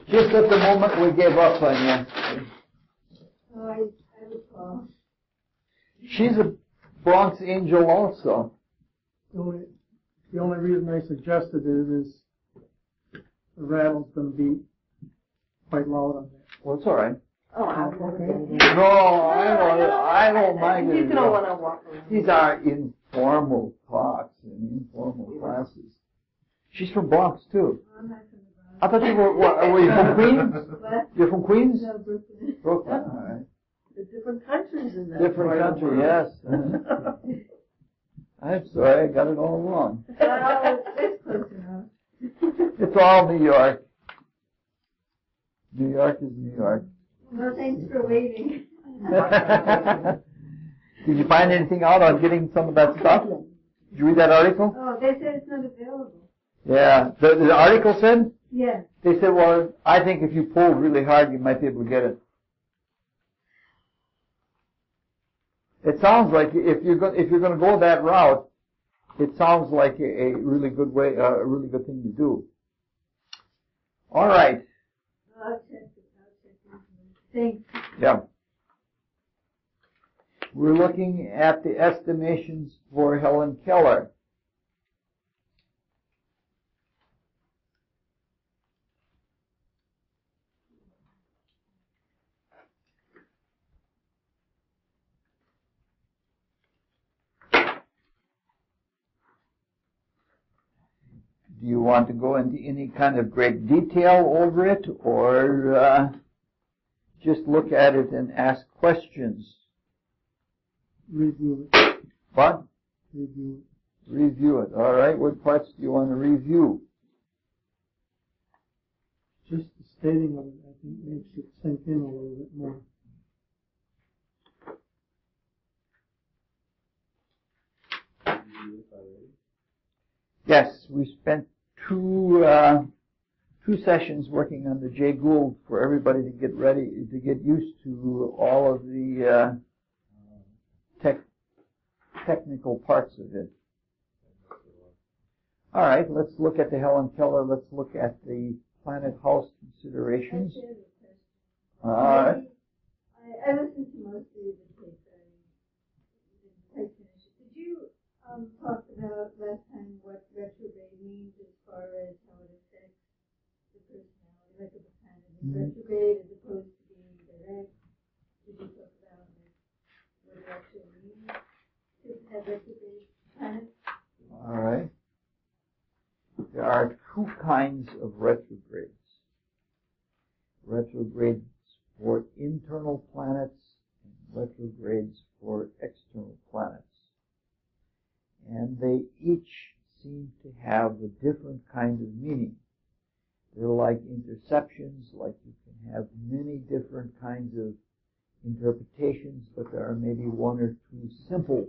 Just at the moment we gave up on you. Oh, I recall. She's a Bronx angel also. The only reason I suggested it is the rattle's going to be quite loud on that. Well, it's all right. Oh, Okay. No, I don't mind it. You don't want to walk around. These are informal talks and informal classes. She's from Bronx, too. I'm not from the Bronx. I thought you were you from Queens? What? You're from Queens? No, Brooklyn. Brooklyn, all right. There's different countries in that. Different country, yes. I'm sorry, I got it all wrong. Well, it's close enough. It's all New York. New York is New York. Well, thanks for waiting. Did you find anything out on getting some of that stuff? Did you read that article? Oh, they said it's not available. Yeah. The article said? Yes. They said, well, I think if you pulled really hard, you might be able to get it. It sounds like if you're going to go that route, it sounds like a really good way, a really good thing to do. All right. I'll check it. Thanks. Yeah. We're looking at the estimations for Helen Keller. Do you want to go into any kind of great detail over it, or just look at it and ask questions? Review it. What? Review it. Review it. All right. What parts do you want to review? Just the stating of it, I think, makes it sink in a little bit more. Yes, we spent two sessions working on the Jay Gould for everybody to get ready, to get used to all of the technical parts of it. All right, let's look at the Helen Keller. Let's look at the planet house considerations. All right. I listened to most of the tapes. I didn't quite finish it. Did you talk about last time what retrograde means as far as how it affects the personality, like if a planet is retrograde as opposed to being direct? Did you talk about what it actually means to have retrograde planets? All right. There are two kinds of retrogrades. Retrogrades for internal planets and retrogrades for external planets. And they each seem to have a different kind of meaning. They're like interceptions, like you can have many different kinds of interpretations, but there are maybe one or two simple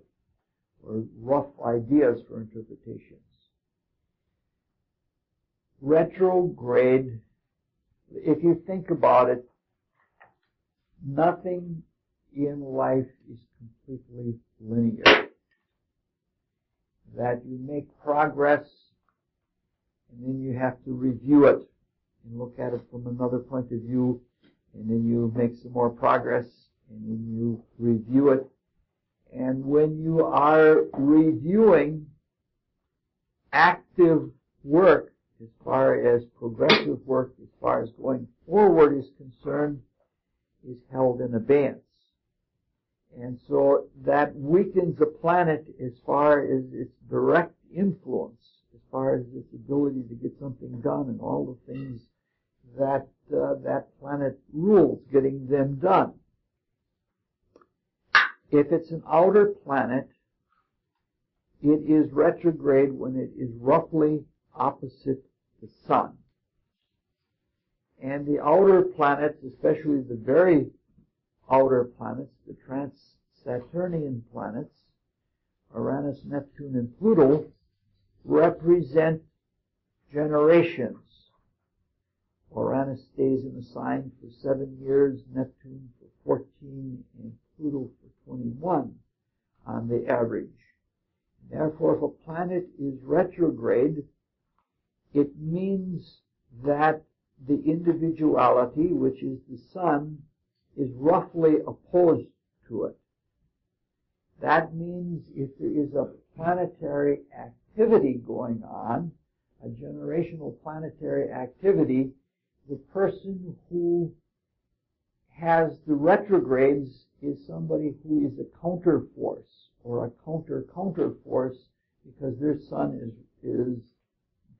or rough ideas for interpretations. Retrograde, if you think about it, nothing in life is completely linear. That you make progress, and then you have to review it and look at it from another point of view, and then you make some more progress, and then you review it. And when you are reviewing, active work, as far as progressive work, as far as going forward is concerned, is held in abeyance. And so that weakens a planet as far as its direct influence, as far as its ability to get something done and all the things that that planet rules, getting them done. If it's an outer planet, it is retrograde when it is roughly opposite the sun. And the outer planets, especially the very outer planets, the trans-Saturnian planets, Uranus, Neptune, and Pluto, represent generations. Uranus stays in the sign for 7 years, Neptune for 14, and Pluto for 21 on the average. Therefore, if a planet is retrograde, it means that the individuality, which is the sun, is roughly opposed to it. That means if there is a planetary activity going on, a generational planetary activity, the person who has the retrogrades is somebody who is a counter force or a counter force, because their sun is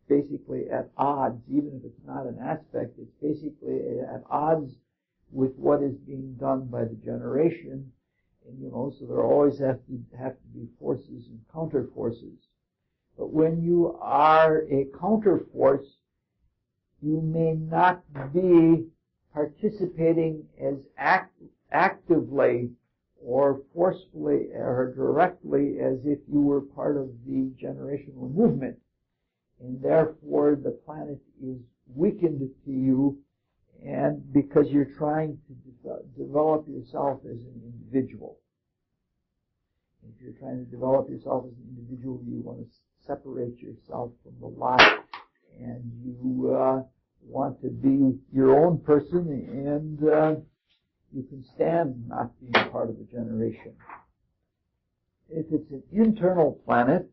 basically at odds. Even if it's not an aspect, it's basically at odds with what is being done by the generation. And, so there always have to be forces and counter forces. But when you are a counter force, you may not be participating as actively or forcefully or directly as if you were part of the generational movement. And therefore the planet is weakened to you, and because you're trying to develop yourself as an individual. If you're trying to develop yourself as an individual, you want to separate yourself from the lot, and you want to be your own person, and you can stand not being part of a generation. If it's an internal planet,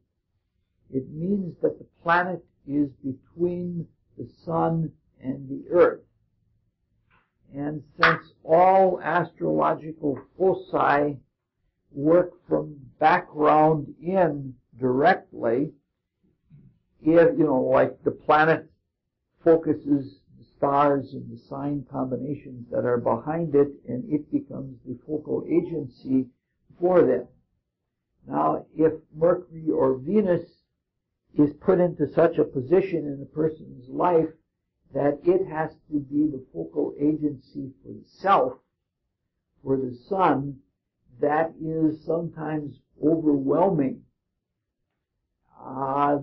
it means that the planet is between the sun and the earth. And since all astrological foci work from background in directly, if, like the planet focuses the stars and the sign combinations that are behind it, and it becomes the focal agency for them. Now, if Mercury or Venus is put into such a position in a person's life that it has to be the focal agency for the self, for the sun, that is sometimes overwhelming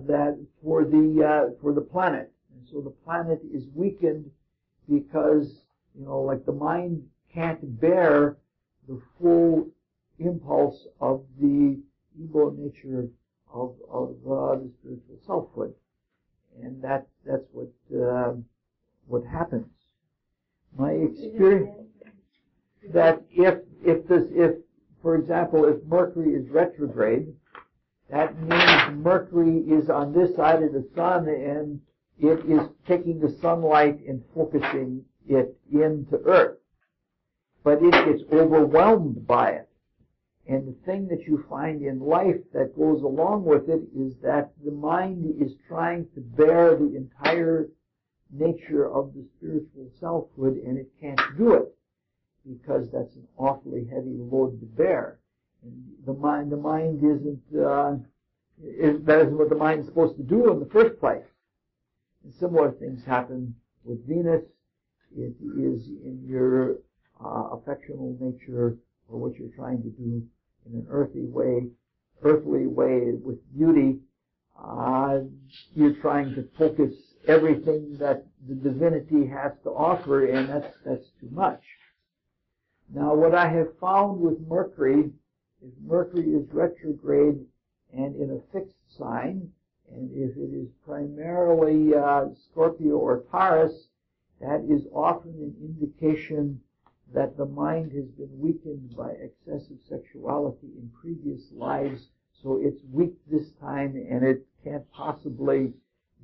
that for the planet. And so the planet is weakened because, like the mind can't bear the full impulse of the ego nature of the spiritual selfhood. And that's what happens. My experience that if for example, if Mercury is retrograde, that means Mercury is on this side of the sun, and it is taking the sunlight and focusing it into Earth. But it gets overwhelmed by it. And the thing that you find in life that goes along with it is that the mind is trying to bear the entire nature of the spiritual selfhood, and it can't do it, because that's an awfully heavy load to bear. And the mind isn't, that isn't what the mind is supposed to do in the first place. And similar things happen with Venus. It is in your affectional nature, or what you're trying to do in an earthly way with beauty. You're trying to focus everything that the divinity has to offer, and that's too much. Now, what I have found with Mercury, if Mercury is retrograde and in a fixed sign, and if it is primarily Scorpio or Taurus, that is often an indication that the mind has been weakened by excessive sexuality in previous lives, so it's weak this time, and it can't possibly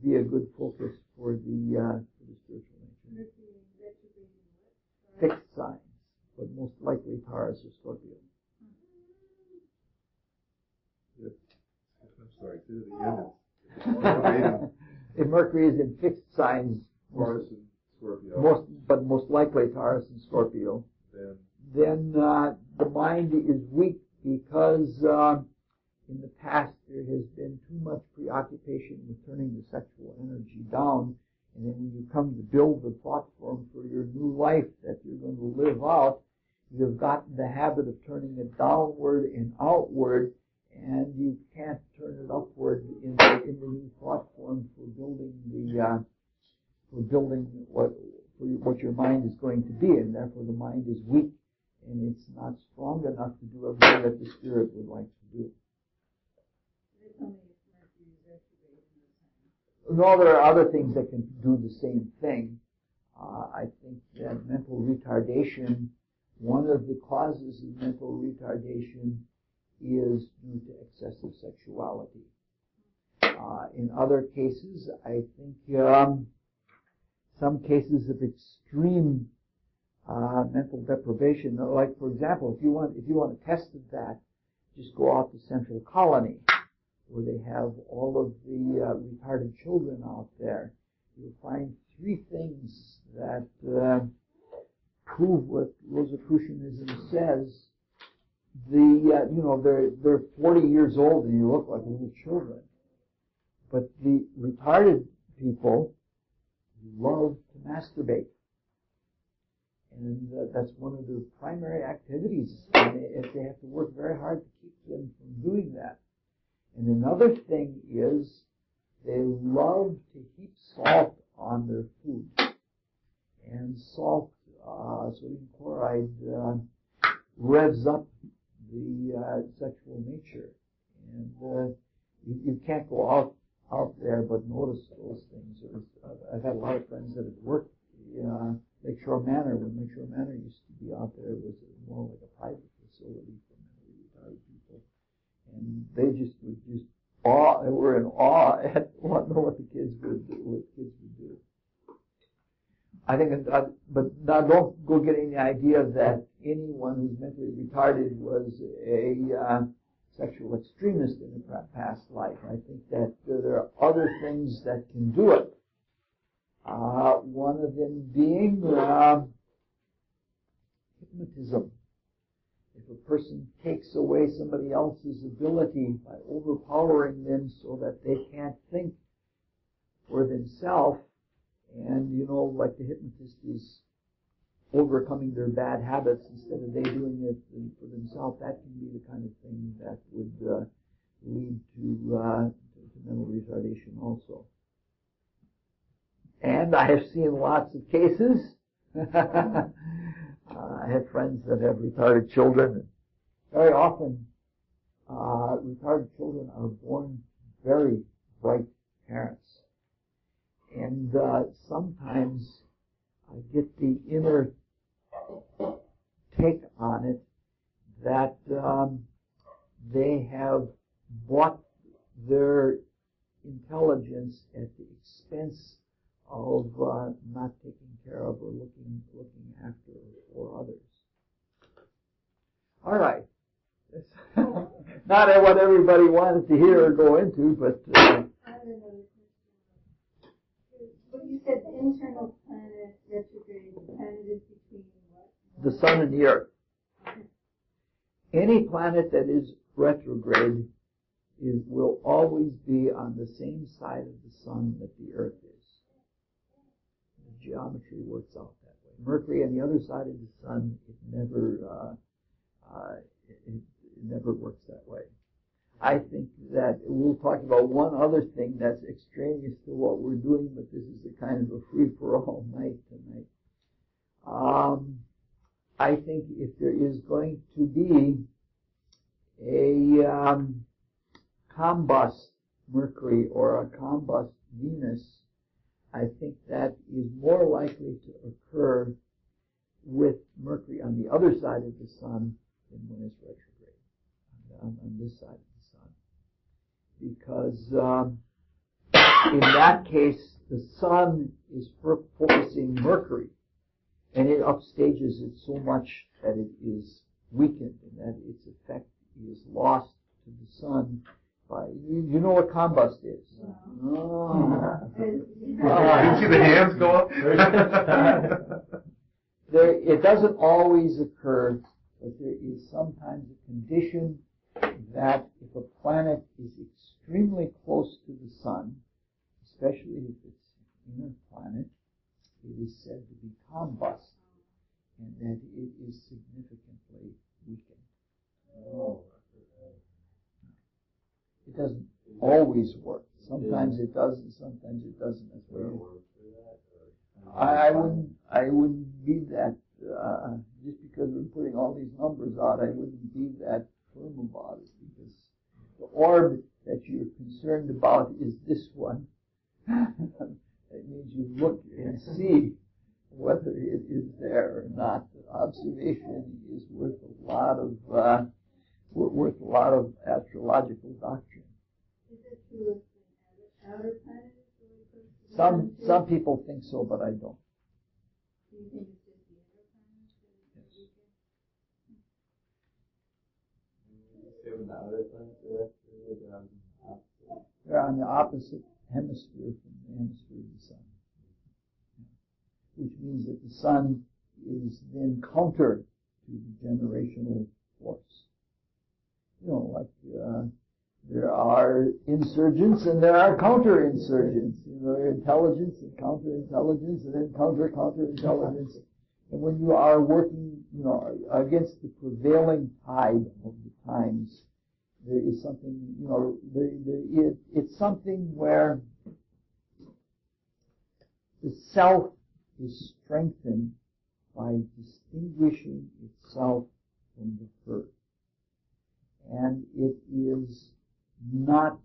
be a good focus for the spiritual nature. Fixed signs, but most likely Taurus or Scorpio. I'm sorry, do the end. If Mercury is in fixed signs, Taurus and Scorpio. Most likely Taurus and Scorpio. Then the mind is weak because in the past there has been too much preoccupation with turning the sexual energy down, and then when you come to build the thought form for your new life that you're going to live out, you've gotten the habit of turning it downward and outward, and you can't turn it upward in the new thought form for building what your mind is going to be, and therefore the mind is weak, and it's not strong enough to do everything that the spirit would like to do. No, there are other things that can do the same thing. I think that mental retardation, one of the causes of mental retardation is due to excessive sexuality. In other cases, I think some cases of extreme mental deprivation, like for example, if you want to test that, just go out to Central Colony, where they have all of the retarded children out there. You'll find 3 things that prove what Rosicrucianism says. They're 40 years old and you look like little children. But the retarded people love to masturbate. And that's one of their primary activities. And they have to work very hard to keep them from doing that. And another thing is they love to heap salt on their food. And salt, sodium chloride, revs up the sexual nature. And you can't go out there but notice those things. I've had a lot of friends that have worked Lakeshore Manor. When Lakeshore Manor used to be out there, it was more like a private facility for mentally retarded people. And they were in awe at what the kids would do. I think, but now don't go getting the idea that anyone who's mentally retarded was a sexual extremist in a past life. I think that there are other things that can do it. One of them being hypnotism. If a person takes away somebody else's ability by overpowering them so that they can't think for themselves, and like the hypnotist is overcoming their bad habits instead of they doing it for themselves, that can be the kind of thing that would lead to mental retardation also. And I have seen lots of cases. I have friends that have retarded children. Very often, retarded children are born very bright parents. And sometimes I get the inner take on it that they have bought their intelligence at the expense of not taking care of or looking after for others. All right. Not what everybody wanted to hear or go into, but... I have another question. When you said the internal planet retrograde, the planet is between what? The sun and the earth. Okay. Any planet that is retrograde will always be on the same side of the sun that the earth is. The geometry works out that way. Mercury on the other side of the sun, it never works that way. I think that we'll talk about one other thing that's extraneous to what we're doing, but this is a kind of a free-for-all night tonight. I think if there is going to be a combust Mercury or a combust Venus, I think that is more likely to occur with Mercury on the other side of the sun than when it's retrograde, on this side of the sun. Because in that case, the sun is focusing Mercury, and it upstages it so much that it is weakened, and that its effect is lost to the sun. You know what combust is? Oh. You see the hands go up? It doesn't always occur, but there is sometimes a condition that if a planet is extremely close to the sun, especially if it's an inner planet, it is said to be combust, and that it is significantly weakened. Oh. It doesn't always work. Sometimes it does, and sometimes it doesn't. That's what I wouldn't be that. Just because we're putting all these numbers out, I wouldn't be that firm about it, because the orb that you're concerned about is this one. It means you look and see is there or not. Observation is worth a lot of astrological doctrine. Is it true of the outer planets? Some people think so, but I don't. Do you think it's just the inner planets that are weaker? Even the outer planets are actually They're on the opposite hemisphere from the hemisphere of the sun. Which means that the sun is then counter to the generational force. Like there are insurgents and there are counterinsurgents. Intelligence and counterintelligence and then counterintelligence. And when you are working, against the prevailing tide of the times, there is something, it's something where the self is strengthened by distinguishing itself from the herd. And it is not,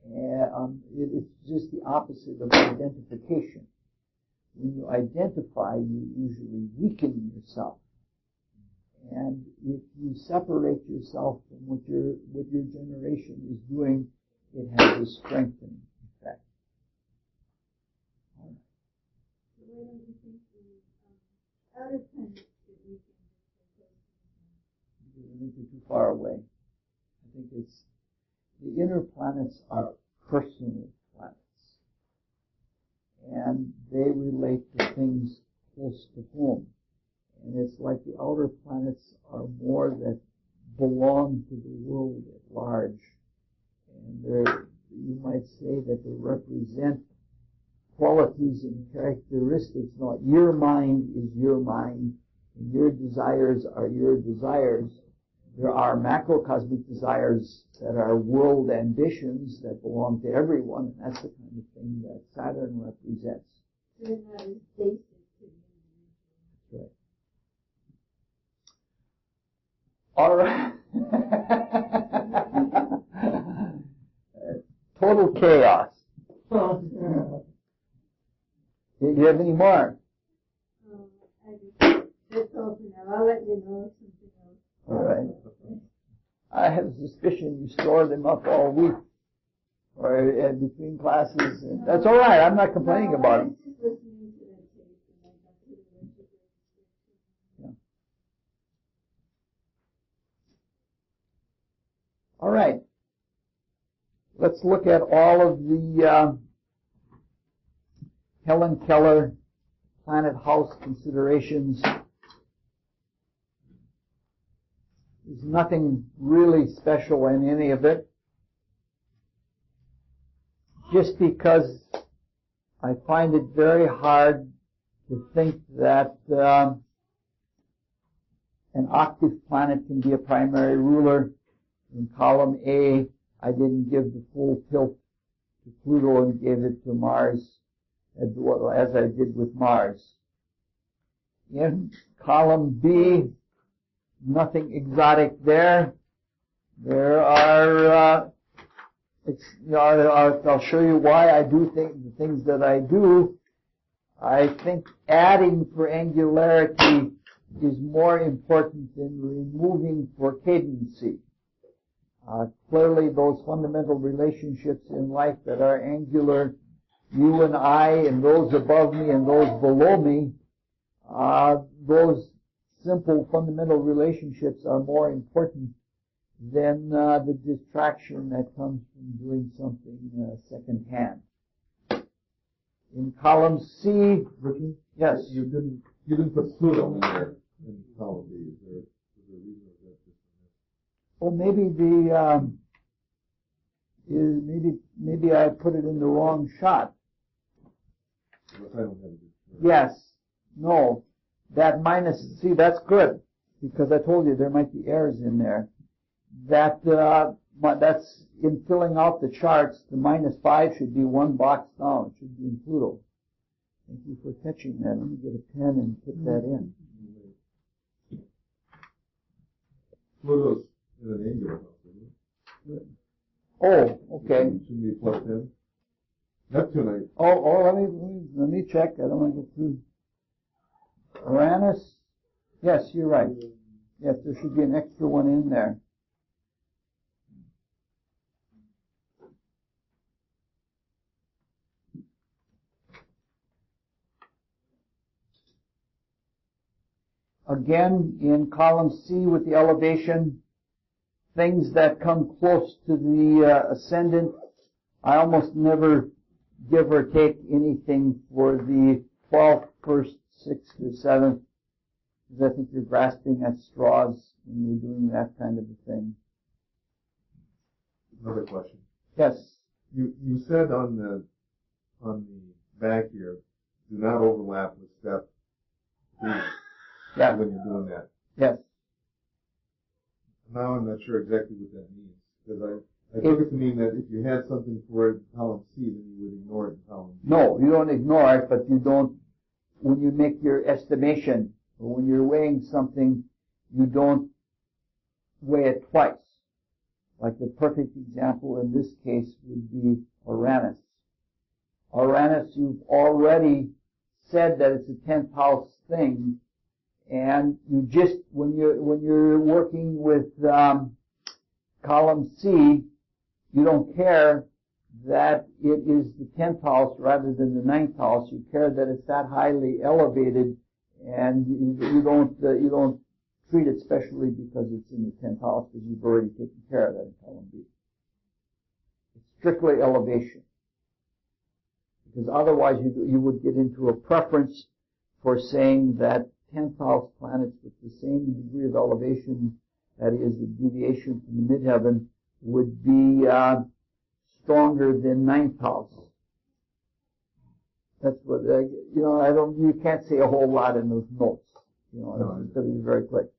it's just the opposite of identification. When you identify, you usually weaken yourself. And if you separate yourself from what your generation is doing, it has a strengthening effect. So why don't you think the outer planets get weakened if they're close to the sun? Because I think they're too far away. I think it's the inner planets are personal planets, and they relate to things close to home. And it's like the outer planets are more that belong to the world at large. And you might say that they represent qualities and characteristics. Now, your mind is your mind, and your desires are your desires. There are macrocosmic desires that are world ambitions that belong to everyone, and that's the kind of thing that Saturn represents. They're not as basic to the individual. That's right. All right. Total chaos. Do you have any more? That's all for now. I'll let you know if something else. All right. I have a suspicion you store them up all week or between classes. And that's all right. I'm not complaining about it. I was just listening to that tape and I got to the retrograde. Yeah. All right. Let's look at all of the Helen Keller planet house considerations. There's nothing really special in any of it. Just because I find it very hard to think that an octave planet can be a primary ruler. In column A, I didn't give the full tilt to Pluto and gave it to Mars, as I did with Mars. In column B, nothing exotic there. There are, I'll show you why I do the things that I do. I think adding for angularity is more important than removing for cadency. Clearly, those fundamental relationships in life that are angular, you and I, and those above me and those below me, those simple fundamental relationships are more important than the distraction that comes from doing something second hand. In column C, Richard? yes. You didn't put Pluto in there in column B. Is there a reason for that? Well, maybe I put it in the wrong shot. I don't have it. Yes. No. That minus, see, that's good, because I told you there might be errors in there. That's in filling out the charts, the -5 should be one box down. It should be in Pluto. Thank you for catching that. Let me get a pen and put that in. Pluto's in an angular house, isn't it? Oh, okay. Shouldn't be plugged in. Neptune, Oh, let me check. I don't want to get too Uranus, yes, you're right. Yes, there should be an extra one in there. Again, in column C with the elevation, things that come close to the ascendant, I almost never give or take anything for the 12th, 1st, 6th, or 7th, because I think you're grasping at straws when you're doing that kind of a thing. Another question. Yes. You said on the back here, do not overlap with step 3. Yeah. When you're doing that. Yes. Now I'm not sure exactly what that means, because I took it to mean that if you had something for it in column C, then you would ignore it in column B. No, you don't ignore it, but you don't, when you make your estimation, or when you're weighing something, you don't weigh it twice. Like the perfect example in this case would be Uranus. Uranus, you've already said that it's a 10th house thing, and you just, when you're working with column C, you don't care that it is the 10th house rather than the 9th house. You care that it's that highly elevated, and you don't treat it specially because it's in the 10th house, because you've already taken care of that in column B. It's strictly elevation, because otherwise you would get into a preference for saying that 10th house planets with the same degree of elevation, that is, the deviation from the midheaven, would be stronger than 9th house. That's what, you can't say a whole lot in those notes. It's going to be very quick.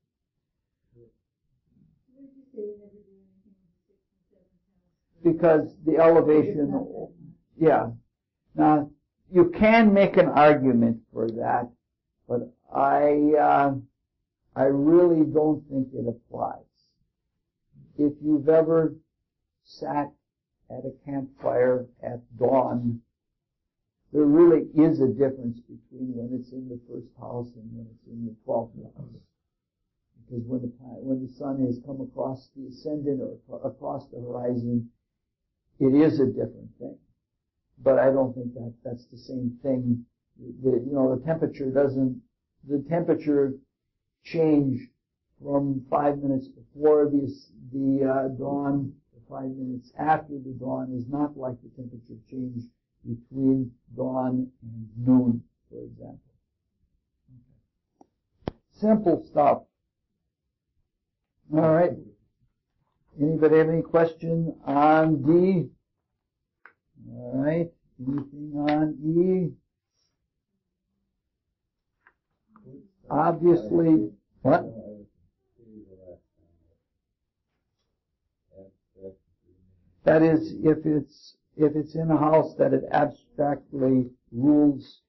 Because the elevation, yeah. Now, you can make an argument for that, but I really don't think it applies. If you've ever sat at a campfire at dawn, there really is a difference between when it's in the 1st house and when it's in the 12th house. Because when the sun has come across the ascendant or across the horizon, it is a different thing. But I don't think that's the same thing. The temperature change from 5 minutes before the dawn to 5 minutes after the dawn is not like the temperature change between dawn and noon, for example. Okay. Simple stuff. All right. Anybody have any question on D? All right. Anything on E? Obviously, what? That is, if it's in a house that it abstractly rules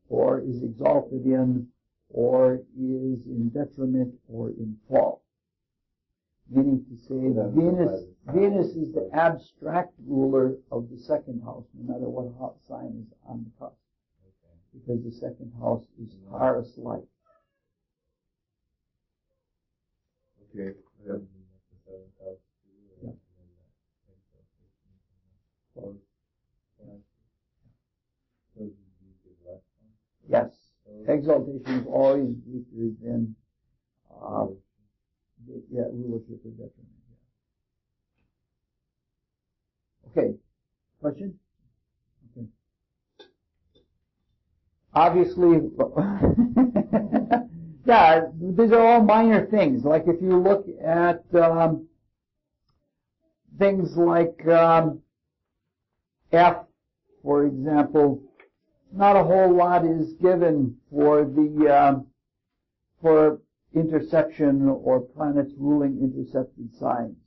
or is exalted in or is in detriment or in fault. Meaning to say that Venus is the abstract ruler of the 2nd house, no matter what sign is on the cusp. Because the 2nd house is Taurus-like. Okay. Yeah. Yes. Exaltation is always weaker than rulership or detriment. Okay. Question? Okay. Obviously, yeah, these are all minor things. Like if you look at things like F, for example, not a whole lot is given for the for interception or planets ruling intercepted signs.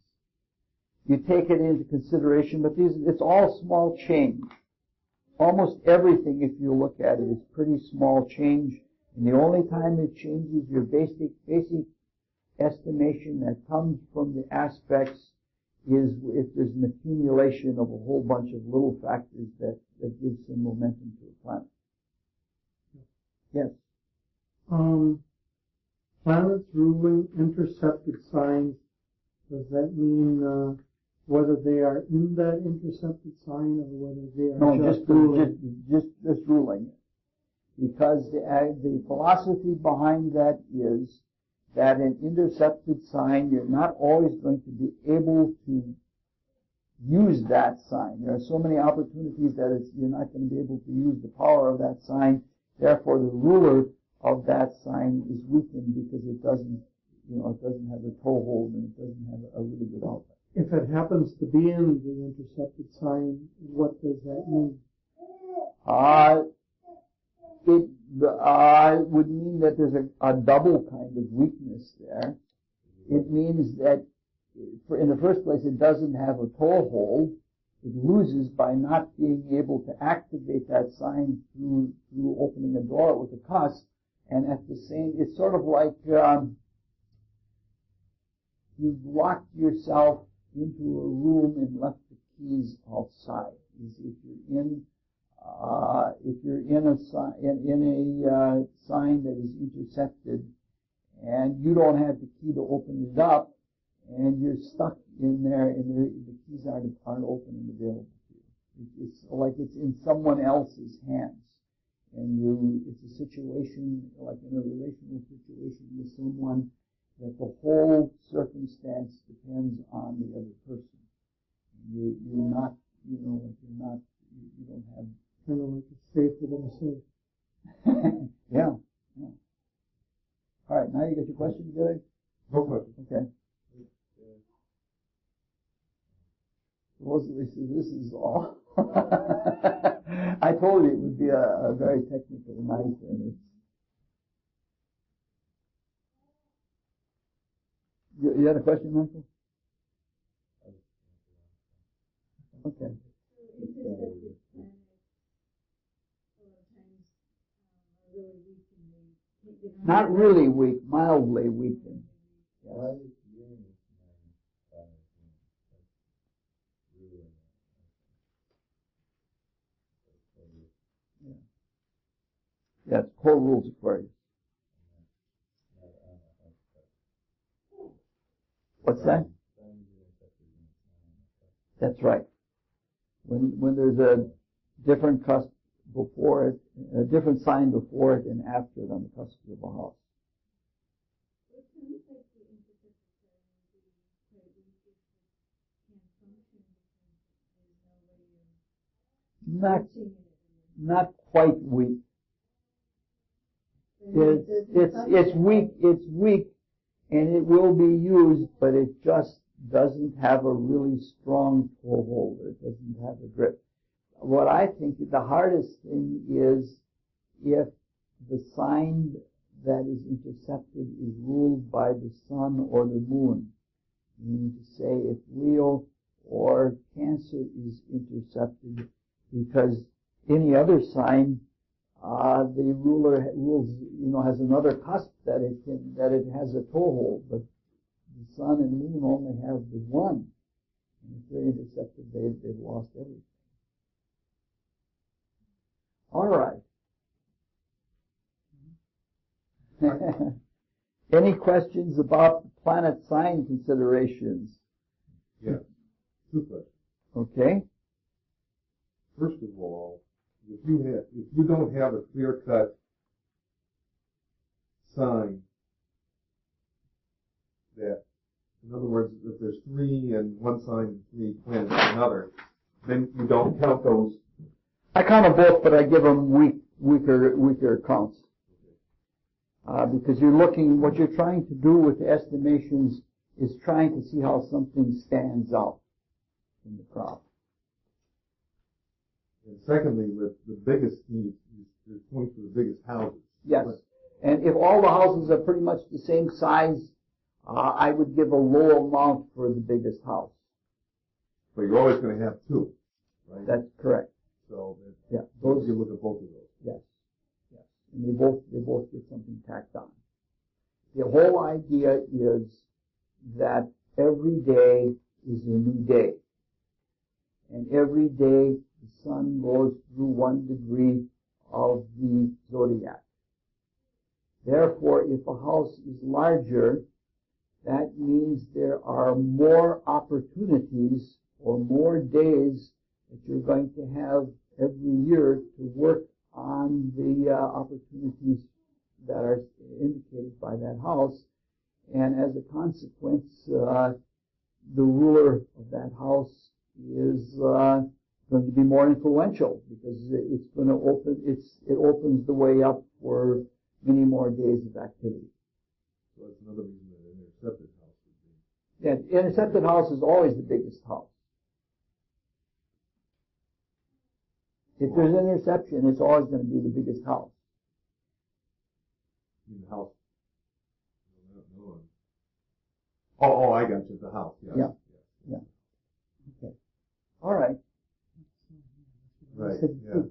You take it into consideration, but it's all small change. Almost everything, if you look at it, is pretty small change. And the only time it changes your basic estimation that comes from the aspects is if there's an accumulation of a whole bunch of little factors that gives some momentum to a planet. Yes. Planets ruling intercepted signs, does that mean whether they are in that intercepted sign or whether they are just ruling? Just ruling it. Because the philosophy behind that is that an intercepted sign, you're not always going to be able to use that sign. There are so many opportunities that you're not going to be able to use the power of that sign. Therefore, the ruler of that sign is weakened because it doesn't have a toehold and it doesn't have a really good outlet. If it happens to be in the intercepted sign, what does that mean? It would mean that there's a double kind of weakness there. It means that, in the first place, it doesn't have a toehold. It loses by not being able to activate that sign through opening a door with a cusp. And at the same, it's sort of like you've locked yourself into a room and left the keys outside. If you're in a sign that is intercepted, and you don't have the key to open it up, and you're stuck in there, and the keys aren't open and available to you. It's like it's in someone else's hands, and it's a situation like in a relational situation with someone that the whole circumstance depends on the other person. You don't have kind of like a safe within a safe. Yeah. All right, now you got your question, Billy? No question. Okay. Supposedly, so this is all. I told you it would be a very technical night, and you had a question, Michael? Okay. Not really weak, mildly weakened. Yes. Yes, core rules Aquarius. What's that? That's right. When there's a different cusp before it, a different sign before it and after it on the cusp of a house. Not quite weak. It's weak, and it will be used, but it just doesn't have a really strong toehold. It doesn't have a grip. What I think the hardest thing is if the sign that is intercepted is ruled by the sun or the moon. Meaning to say if Leo or Cancer is intercepted, because any other sign, the ruler rules, has another cusp that it has a toehold, but the sun and moon only have the one. And if they're intercepted, they've lost everything. All right. Any questions about the planet sign considerations? Yeah, 2 questions. Okay. First of all, if you don't have a clear-cut sign that, in other words, if there's 3 in one sign and 3 planets in another, then you don't count those. I count them both, but I give them weaker counts. Because what you're trying to do with the estimations is trying to see how something stands out in the crowd. And secondly, with the biggest needs, you're pointing to the biggest houses. Yes. And if all the houses are pretty much the same size, I would give a low amount for the biggest house. But you're always going to have 2, right? That's correct. So yeah, you look at both of those. Yes. Yes. And they both get something tacked on. The whole idea is that every day is a new day. And every day the sun goes through 1 degree of the zodiac. Therefore, if a house is larger, that means there are more opportunities or more days that you're going to have every year to work on the opportunities that are indicated by that house. And as a consequence, the ruler of that house is going to be more influential because it's going to it opens the way up for many more days of activity. So that's another reason that an intercepted house would be. Yeah, intercepted house is always the biggest house. If there's an interception, it's always going to be the biggest house. I mean, the house. No. Oh, I got you. The house. Yeah. Okay. All right. Right. Yeah.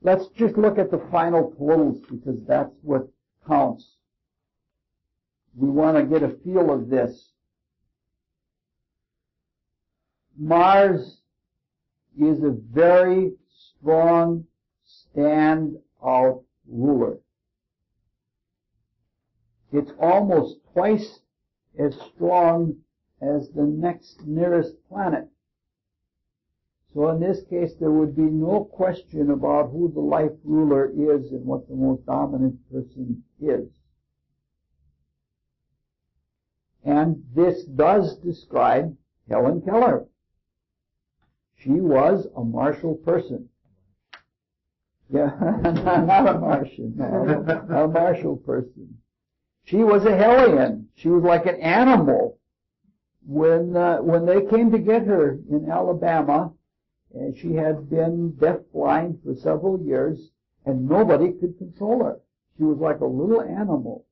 Let's just look at the final totals because that's what counts. We want to get a feel of this. Mars is a very strong stand-out ruler. It's almost twice as strong as the next nearest planet. So in this case, there would be no question about who the life ruler is and what the most dominant person is. And this does describe Helen Keller. She was a Martial person. Yeah, not a Martian, no, a Martial person. She was a Hellion. She was like an animal. When they came to get her in Alabama, and she had been deaf-blind for several years, and nobody could control her. She was like a little animal.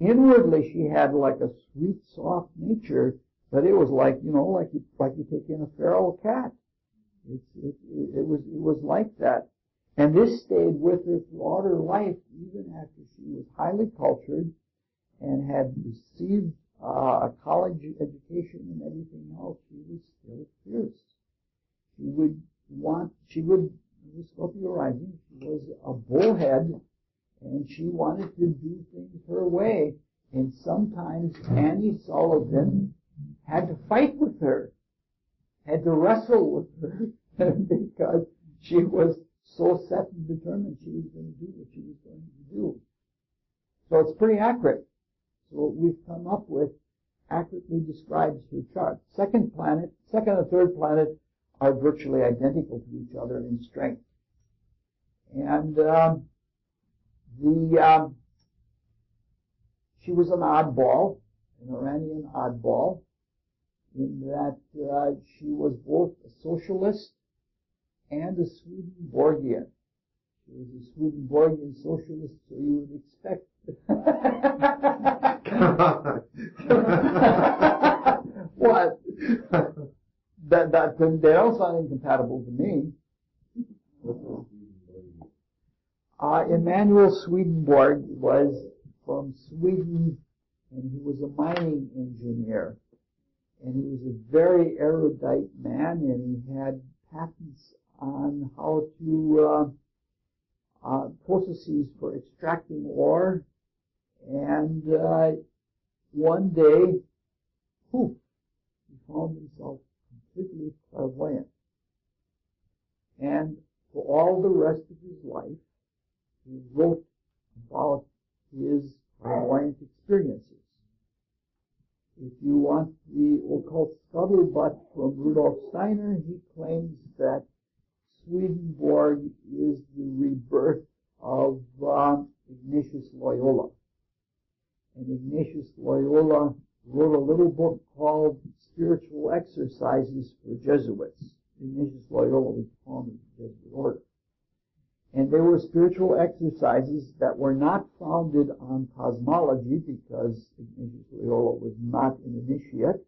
Inwardly, she had like a sweet, soft nature, but it was like, like you take in a feral cat. It was like that. And this stayed with her throughout her life, even after she was highly cultured and had received a college education and everything else. She was still fierce. It was Scorpio rising, she was a bullhead, and she wanted to do things her way. And sometimes Annie Sullivan had to fight with her, had to wrestle with her, because she was so set and determined she was going to do what she was going to do. So it's pretty accurate. So what we've come up with accurately describes her chart. Second and third planet are virtually identical to each other in strength. And she was an oddball, an Iranian oddball, in that she was both a socialist and a Swedenborgian. She was a Swedenborgian socialist, so you would expect what? They don't sound incompatible to me. Emanuel Swedenborg was from Sweden, and he was a mining engineer. And he was a very erudite man, and he had patents on how to processes for extracting ore. And one day, he found himself completely clairvoyant. And for all the rest of his life, he wrote about his clairvoyant experiences. If you want the occult scuttlebutt from Rudolf Steiner, he claims that Swedenborg is the rebirth of Ignatius Loyola. And Ignatius Loyola wrote a little book called Spiritual Exercises for Jesuits. Ignatius Loyola was the founder of the Jesuit order. And they were spiritual exercises that were not founded on cosmology, because Ignatius Loyola was not an initiate,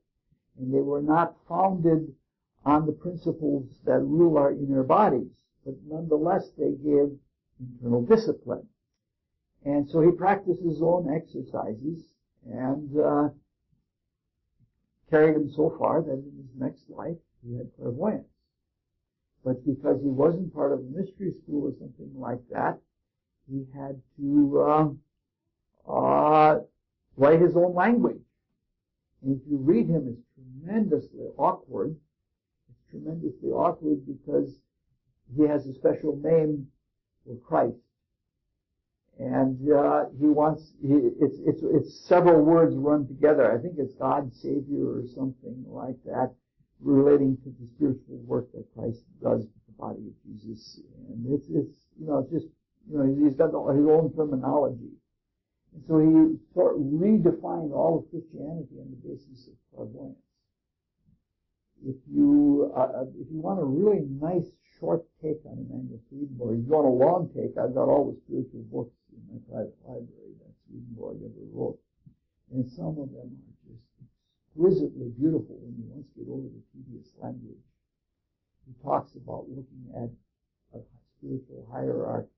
and they were not founded on the principles that rule our inner bodies, but nonetheless they gave internal discipline. And so he practiced his own exercises and carried him so far that in his next life he had clairvoyance. But because he wasn't part of a mystery school or something like that, he had to write his own language. And if you read him, it's tremendously awkward. It's tremendously awkward because he has a special name for Christ. And it's several words run together. I think it's God Savior or something like that, relating to the spiritual work that Christ does with the body of Jesus. And it's just, he's got his own terminology. And so he sort of redefined all of Christianity on the basis of clairvoyance. If you want a really nice short take on Emanuel Swedenborg, if you want a long take, I've got all the spiritual books in my private library that Swedenborg ever wrote. And some of them are just exquisitely beautiful when you once get over the tedious language. He talks about looking at a spiritual hierarchy,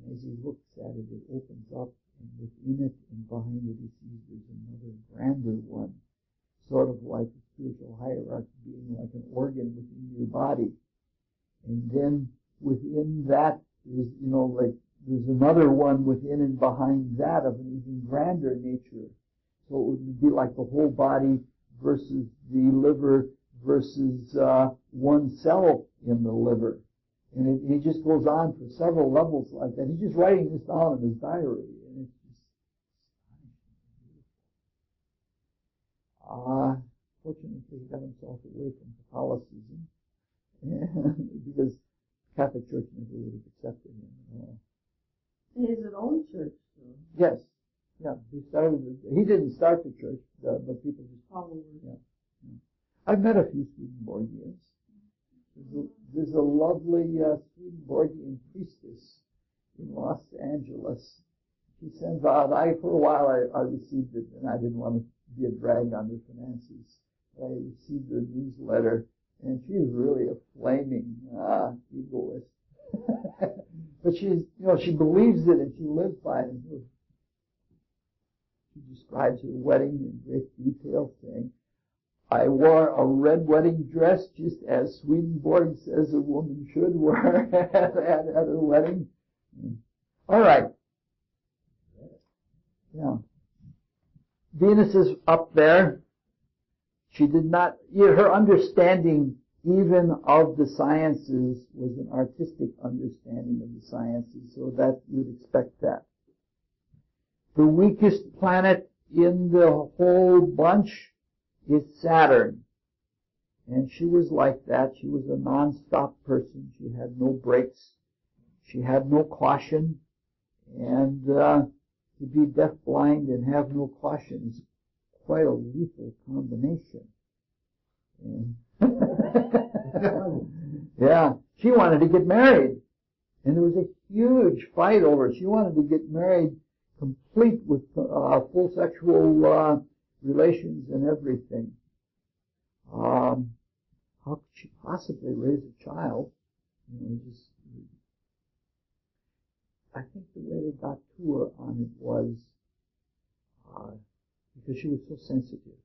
and as he looks at it, it opens up, and within it and behind it he sees there's another grander one, sort of like the spiritual hierarchy being like an organ within your body. And then within that is, there's another one within and behind that of an even grander nature. So it would be like the whole body versus the liver versus one cell in the liver. And he just goes on for several levels like that. He's just writing this down in his diary. And it's just astonishing. Fortunately, he got himself away from Catholicism. Because the Catholic Church never would have accepted him at all. He has his own church, though. Yes. Yeah. He didn't start the church, but people just followed. Yeah. I've met a few Swedenborgians. There's a lovely Swedenborgian priestess in Los Angeles. She sends out, for a while I received it, and I didn't want to be a drag on their finances. But I received her newsletter, and she's really a flaming egoist. But she believes it and she lives by it. She describes her wedding in great detail, saying, I wore a red wedding dress just as Swedenborg says a woman should wear at her wedding. All right. Yeah. Venus is up there. She did not, her understanding even of the sciences was an artistic understanding of the sciences, so that you'd expect that. The weakest planet in the whole bunch is Saturn. And she was like that. She was a non-stop person. She had no brakes. She had no caution. And to be deaf-blind and have no caution is quite a lethal combination. And yeah, she wanted to get married. And there was a huge fight over it. She wanted to get married complete with full sexual relations and everything. How could she possibly raise a child? I think the way they got to her on it was because she was so sensitive.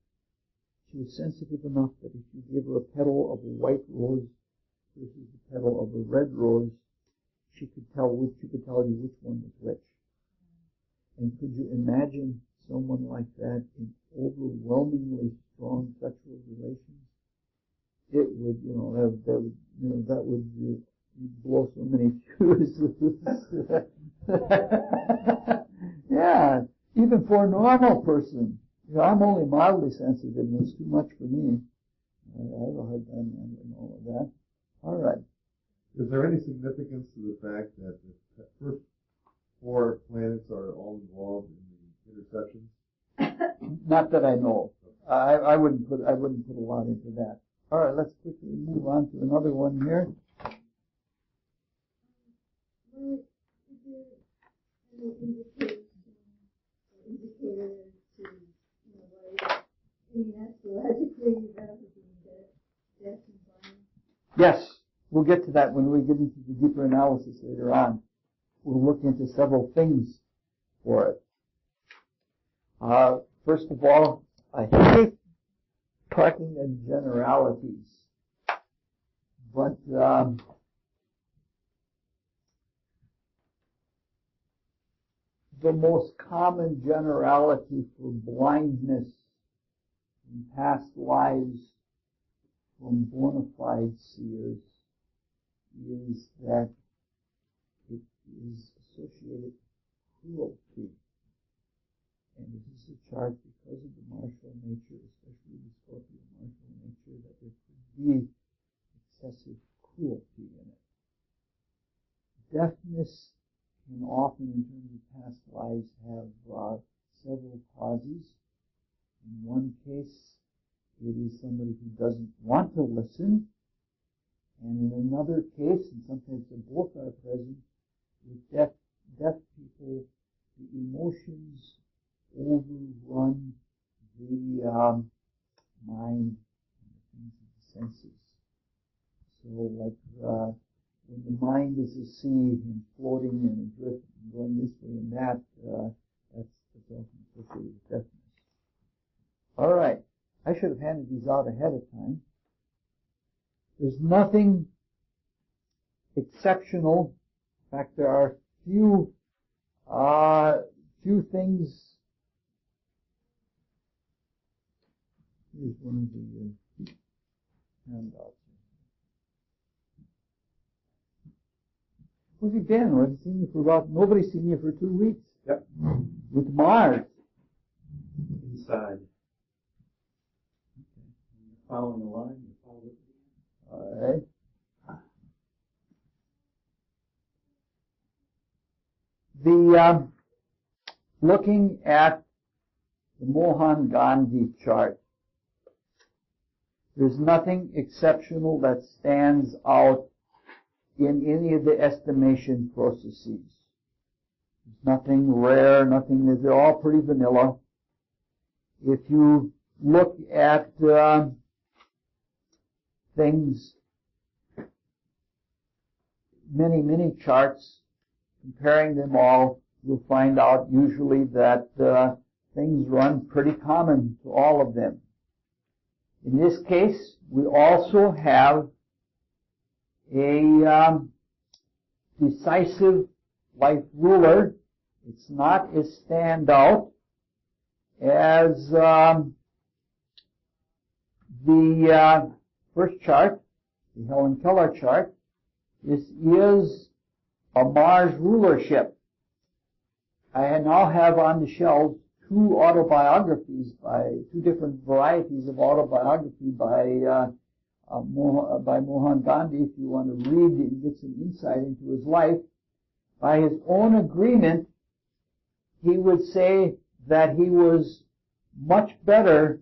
She was sensitive enough that if you gave her a petal of a white rose versus the petal of a red rose, she could tell you which one was which. And could you imagine someone like that in overwhelmingly strong sexual relations? It would, that would blow so many fuses. Yeah, even for a normal person. I'm only mildly sensitive, and it's too much for me. I have a hard time handling all of that. All right. Is there any significance to the fact that the first 4 planets are all involved in the interceptions? Not that I know. I wouldn't put a lot into that. All right, let's quickly move on to another one here. Is there any indicator to, astrologically that would be death and blind? Yes, we'll get to that when we get into the deeper analysis later on. We'll look into several things for it. First of all, I hate talking in generalities, but the most common generality for blindness in past lives from bona fide seers is that it is associated with cruelty. And this is a chart because of the martial nature, especially the Scorpio martial nature, that there could be excessive cruelty in it. Deafness can often, in terms of past lives, have several causes. In one case, it is somebody who doesn't want to listen. And in another case, and sometimes both are present, with deaf people, the emotions overrun the mind and the things of the senses. So like when the mind is a sea and floating and adrift and going this way and that, that's often associated with deafness. All right. I should have handed these out ahead of time. There's nothing exceptional. In fact, there are few things. Here's one of the handouts. Where have you been? I haven't seen you for about, nobody's seen you for 2 weeks. Yep. With Mars. Inside. Okay. You're following the line, you follow it. All right. Looking at the Mohan Gandhi chart, there's nothing exceptional that stands out in any of the estimation processes. There's nothing rare, nothing, they're all pretty vanilla. If you look at things, many charts, comparing them all, you'll find out usually that things run pretty common to all of them. In this case, we also have a decisive life ruler. It's not as standout as the first chart, the Helen Keller chart. This is a Mars rulership. I now have on the shelves two autobiographies two different varieties of autobiography by Mohan Gandhi, if you want to read and get some insight into his life. By his own agreement, he would say that he was much better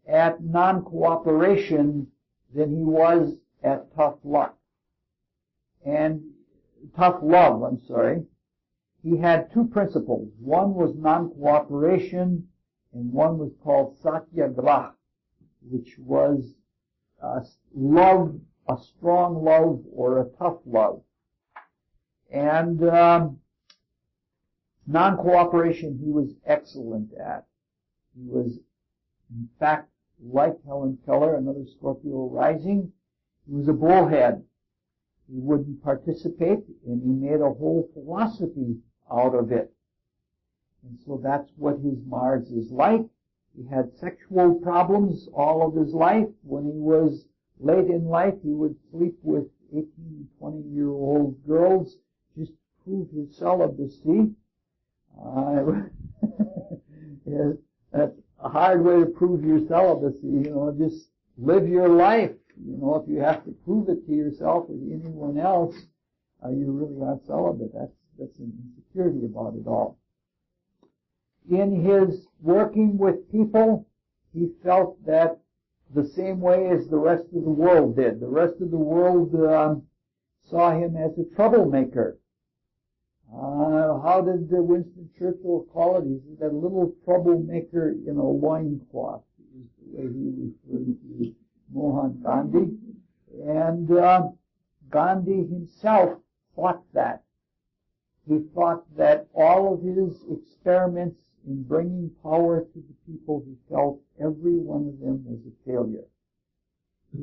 at non-cooperation than he was at tough love. He had two principles. One was non-cooperation, and one was called satyagraha, which was love, a strong love or a tough love. And non-cooperation he was excellent at. He was, in fact, like Helen Keller, another Scorpio rising, he was a bullhead. He wouldn't participate, and he made a whole philosophy out of it. And so that's what his Mars is like. He had sexual problems all of his life. When he was late in life, he would sleep with 18 and 20-year-old girls just to prove his celibacy. That's a hard way to prove your celibacy. Just live your life. If you have to prove it to yourself or to anyone else, you really aren't celibate. That's an insecurity about it all. In his working with people, he felt that the same way as the rest of the world did. The rest of the world saw him as a troublemaker. How did Winston Churchill call it? He's that little troublemaker in a loincloth, is the way he referred to Mohan Gandhi. And Gandhi himself thought that. He thought that all of his experiments in bringing power to the people, he felt every one of them was a failure.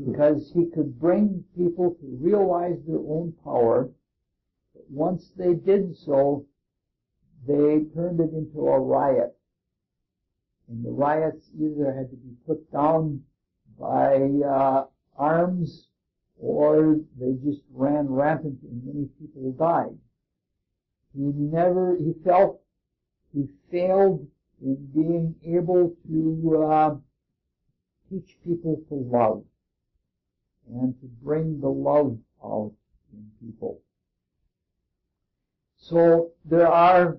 Because he could bring people to realize their own power, but once they did so, they turned it into a riot. And the riots either had to be put down by arms, or they just ran rampant and many people died. He felt he failed in being able to teach people to love and to bring the love out in people. So there are,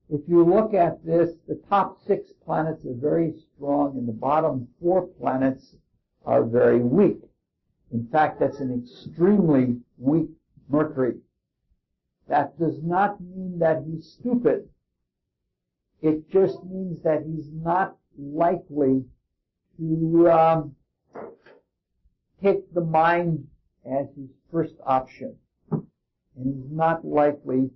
if you look at this, the top 6 planets are very strong and the bottom 4 planets are very weak. In fact, that's an extremely weak Mercury. That does not mean that he's stupid. It just means that he's not likely to take the mind as his first option. And he's not likely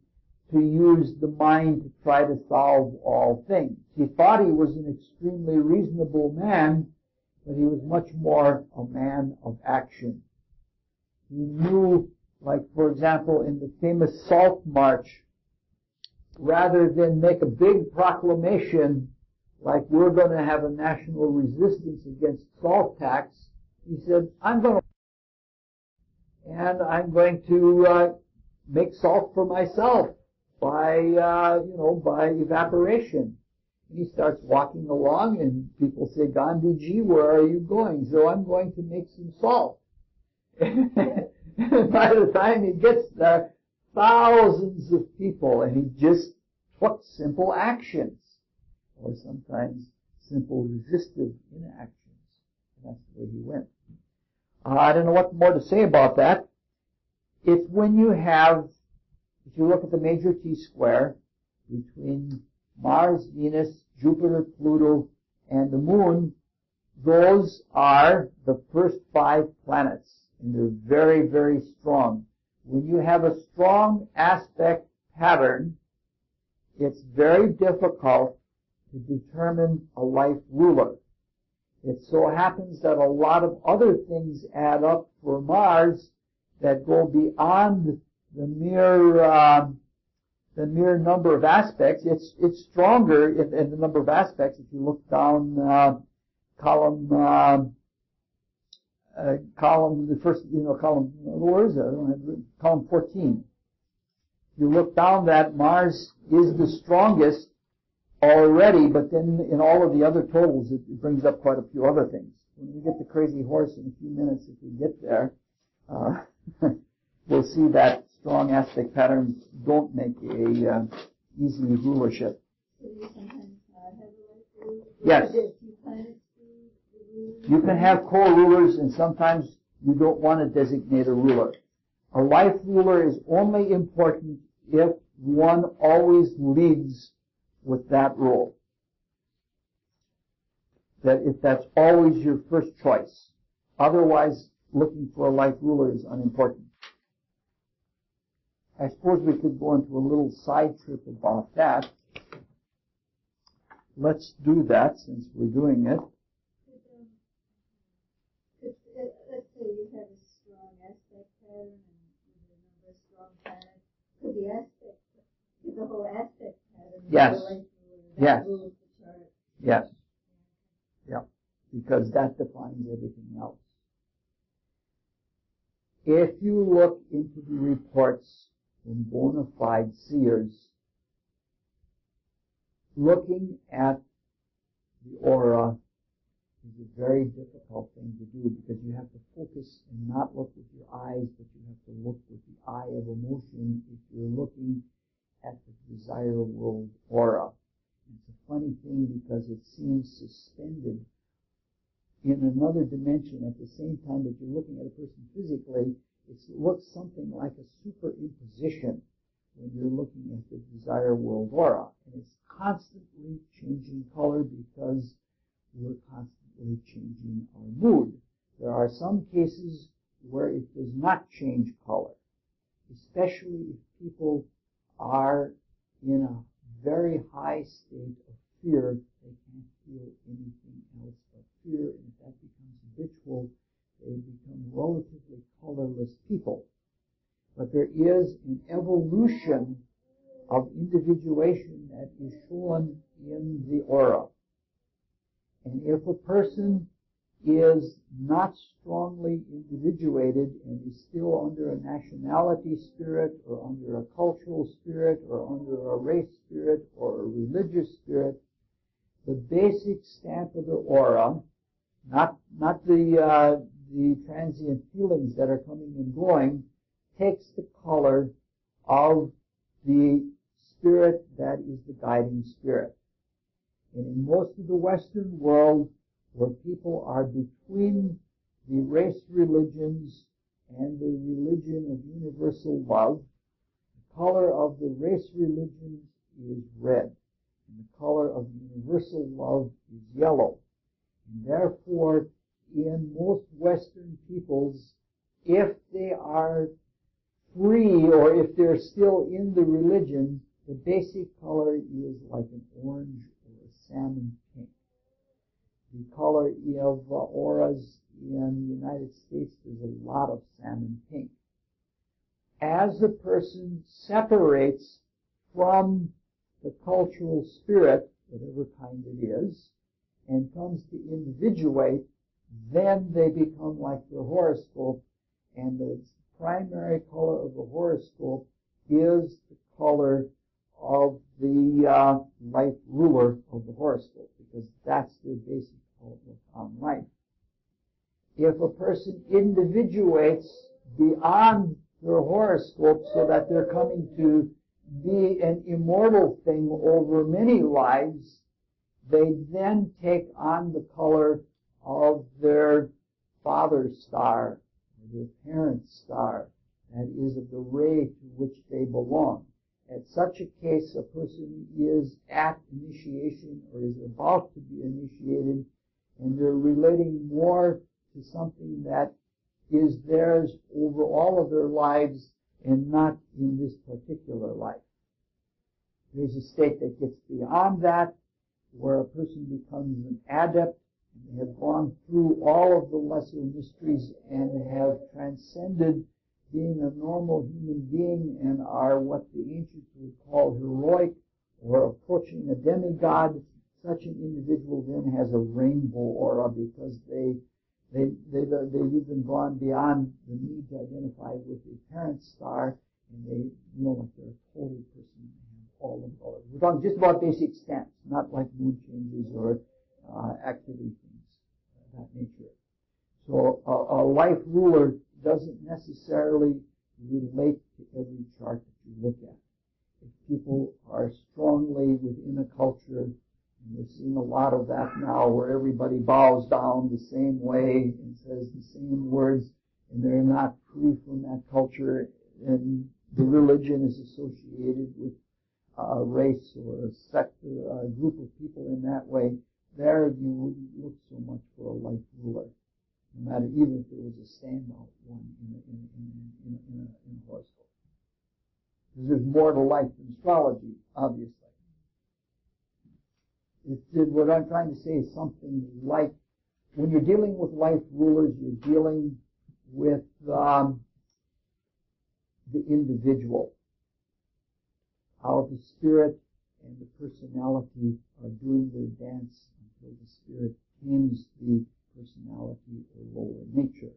to use the mind to try to solve all things. He thought he was an extremely reasonable man, but he was much more a man of action. He knew, like for example, in the famous Salt March, rather than make a big proclamation like we're going to have a national resistance against salt tax, he said, I'm going to make salt for myself by evaporation. And he starts walking along and people say, Gandhiji, where are you going? So I'm going to make some salt. And by the time he gets there, thousands of people, and he just took simple actions, or sometimes simple resistive inactions. And that's the way he went. I don't know what more to say about that. It's when you have, if you look at the major T-square between Mars, Venus, Jupiter, Pluto, and the Moon, those are the first 5 planets, and they're very, very strong. When you have a strong aspect pattern, it's very difficult to determine a life ruler. It so happens that a lot of other things add up for Mars that go beyond the mere number of aspects. It's stronger in the number of aspects. If you look down column, the first, column, where is it? I don't have it written. Column 14. You look down that Mars is the strongest already, but then in all of the other totals, it brings up quite a few other things. When we get the crazy horse in a few minutes, if we get there, we'll see that strong aspect patterns don't make a easy rulership. So you sometimes not have a life ruler? Yes. You can have co-rulers, and sometimes you don't want to designate a ruler. A life ruler is only important if one always leads with that rule. That if that's always your first choice. Otherwise, looking for a life ruler is unimportant. I suppose we could go into a little side trip about that. Let's do that since we're doing it. Let's say you have a strong aspect pattern and a number of strong planets. Could the whole aspect pattern Yes. Yes. rules the chart? Yes. Yeah. Because that defines everything else. If you look into the reports from bona fide seers, looking at the aura is a very difficult thing to do because you have to focus and not look with your eyes, but you have to look with the eye of emotion if you're looking at the desire world aura. It's a funny thing because it seems suspended in another dimension at the same time that you're looking at a person physically. It looks something like a superimposition when you're looking at the desire world aura. And it's constantly changing color because we're constantly changing our mood. There are some cases where it does not change color, especially if people are in a very high state of fear. They can't feel anything else but fear, and if that becomes habitual, they become relatively colorless people. But there is an evolution of individuation that is shown in the aura. And if a person is not strongly individuated and is still under a nationality spirit or under a cultural spirit or under a race spirit or a religious spirit, the basic stamp of the aura, not the transient feelings that are coming and going, takes the color of the spirit that is the guiding spirit. And in most of the Western world, where people are between the race religions and the religion of universal love, the color of the race religions is red, and the color of universal love is yellow. And therefore, in most Western peoples, if they are free or if they're still in the religion, the basic color is like an orange or a salmon pink. The color of auras in the United States, there's a lot of salmon pink. As a person separates from the cultural spirit, whatever kind it is, and comes to individuate, then they become like their horoscope, and the primary color of the horoscope is the color of the life ruler of the horoscope, because that's their basic outlook on life. If a person individuates beyond their horoscope so that they're coming to be an immortal thing over many lives, they then take on the color of their father's star, or their parent's star, that is of the ray to which they belong. At such a case, a person is at initiation or is about to be initiated, and they're relating more to something that is theirs over all of their lives and not in this particular life. There's a state that gets beyond that, where a person becomes an adept, and they have gone through all of the lesser mysteries and have transcended being a normal human being and are what the ancients would call heroic or approaching a demigod. Such an individual then has a rainbow aura because they've even gone beyond the need to identify with the parent star, and they know like they're a total person and they have all the colors. We're talking just about basic stamps, not like moon changes or activity things of that nature. So a life ruler doesn't necessarily relate to every chart that you look at. If people are strongly within a culture, and we're seeing a lot of that now, where everybody bows down the same way and says the same words, and they're not free from that culture, and the religion is associated with a race or a sect, a group of people in that way, there you wouldn't look so much for a life ruler, no matter even if there was a standout one in a horoscope. Because there's more to life than astrology, obviously. What I'm trying to say is something like, when you're dealing with life rulers, you're dealing with the individual, how the spirit and the personality are doing their dance until the spirit tames the personality or lower nature.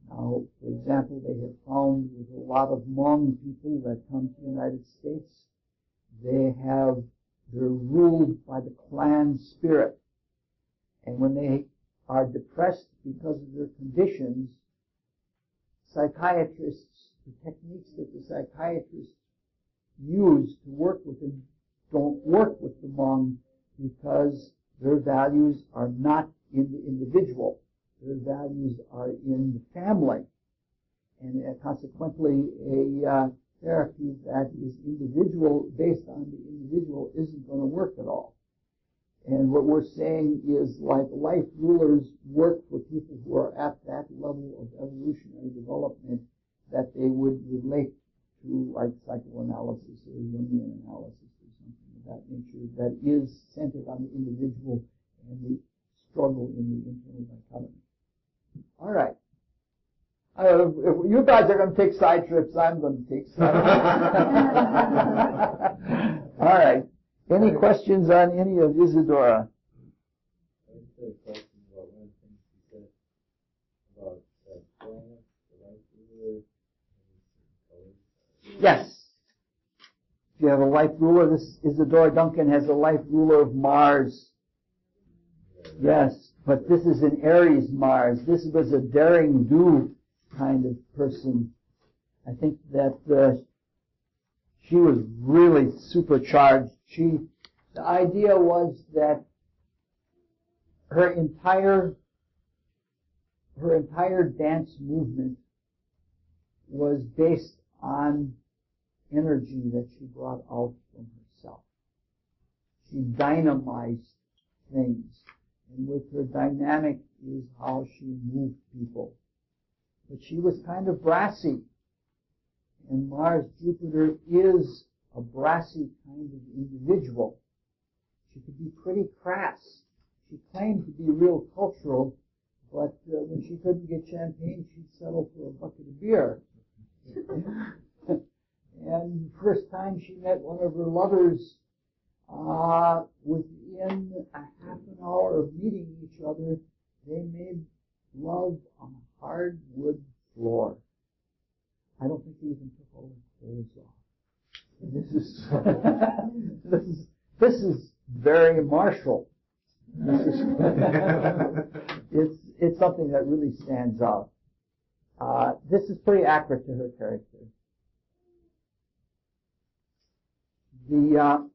Now, for example, they have found with a lot of Hmong people that come to the United States, they're ruled by the clan spirit. And when they are depressed because of their conditions, psychiatrists, the techniques that the psychiatrists use to work with them don't work with the Hmong, because their values are not in the individual. Their values are in the family. And consequently, a therapy that is individual, based on the individual, isn't going to work at all. And what we're saying is, like life rulers work for people who are at that level of evolutionary development, that they would relate to like psychoanalysis or Jungian analysis or something of that nature, that is centered on the individual and the struggle in the internal dichotomy. All right. If you guys are going to take side trips, I'm going to take side trips. All right. Any questions on any of Isadora? I just had a question about one of the things you said about planets, the light ruler, and certain colors. Yes. If you have a life ruler, this Isadora Duncan has a life ruler of Mars. Yes, but this is an Aries Mars. This was a daring do kind of person. I think that she was really supercharged. The idea was that her entire dance movement was based on energy that she brought out from herself. She dynamized things, and with her dynamic is how she moved people. But she was kind of brassy, and Mars Jupiter is a brassy kind of individual. She could be pretty crass. She claimed to be real cultural, but when she couldn't get champagne, she'd settle for a bucket of beer. And the first time she met one of her lovers, within a half an hour of meeting each other, they made love on a hardwood floor. I don't think they even took all their clothes off. This is very martial. It's something that really stands out. This is pretty accurate to her character. The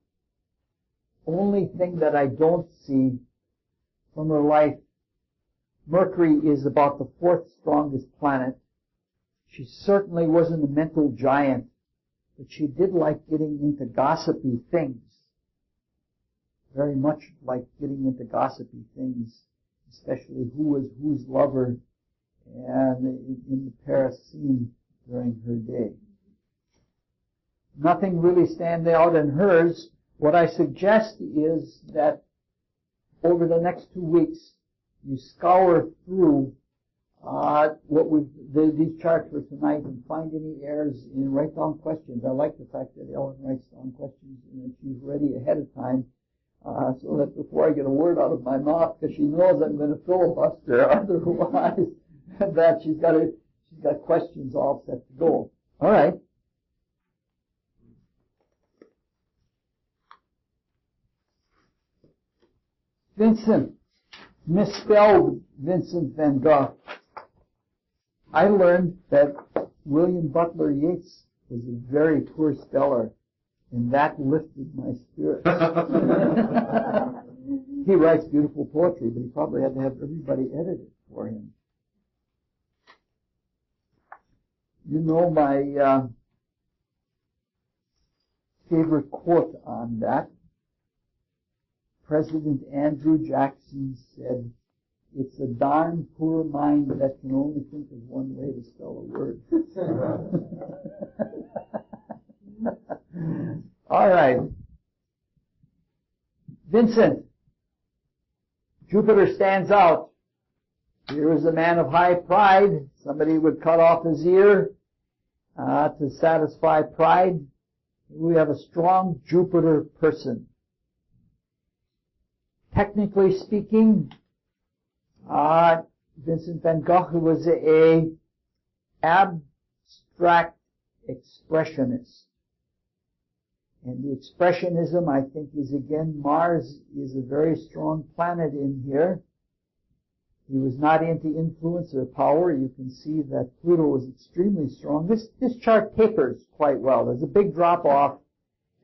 only thing that I don't see from her life, Mercury is about the fourth strongest planet. She certainly wasn't a mental giant, but she did like getting into gossipy things. Very much like getting into gossipy things, especially who was whose lover, and in the Paris scene during her day. Nothing really stands out in hers. What I suggest is that over the next 2 weeks, you scour through these charts for tonight and find any errors and write down questions. I like the fact that Ellen writes down questions and that she's ready ahead of time, so that before I get a word out of my mouth, because she knows I'm going to filibuster, otherwise, that she's got questions all set to go. All right. Vincent, misspelled Vincent van Gogh. I learned that William Butler Yeats was a very poor speller, and that lifted my spirits. He writes beautiful poetry, but he probably had to have everybody edit it for him. You know my favorite quote on that. President Andrew Jackson said, "It's a darn poor mind that can only think of one way to spell a word." All right. Vincent, Jupiter stands out. Here is a man of high pride. Somebody would cut off his ear to satisfy pride. We have a strong Jupiter person. Technically speaking, Vincent van Gogh was a abstract expressionist. And the expressionism, I think, is again, Mars is a very strong planet in here. He was not into influence or power. You can see that Pluto is extremely strong. This chart tapers quite well. There's a big drop off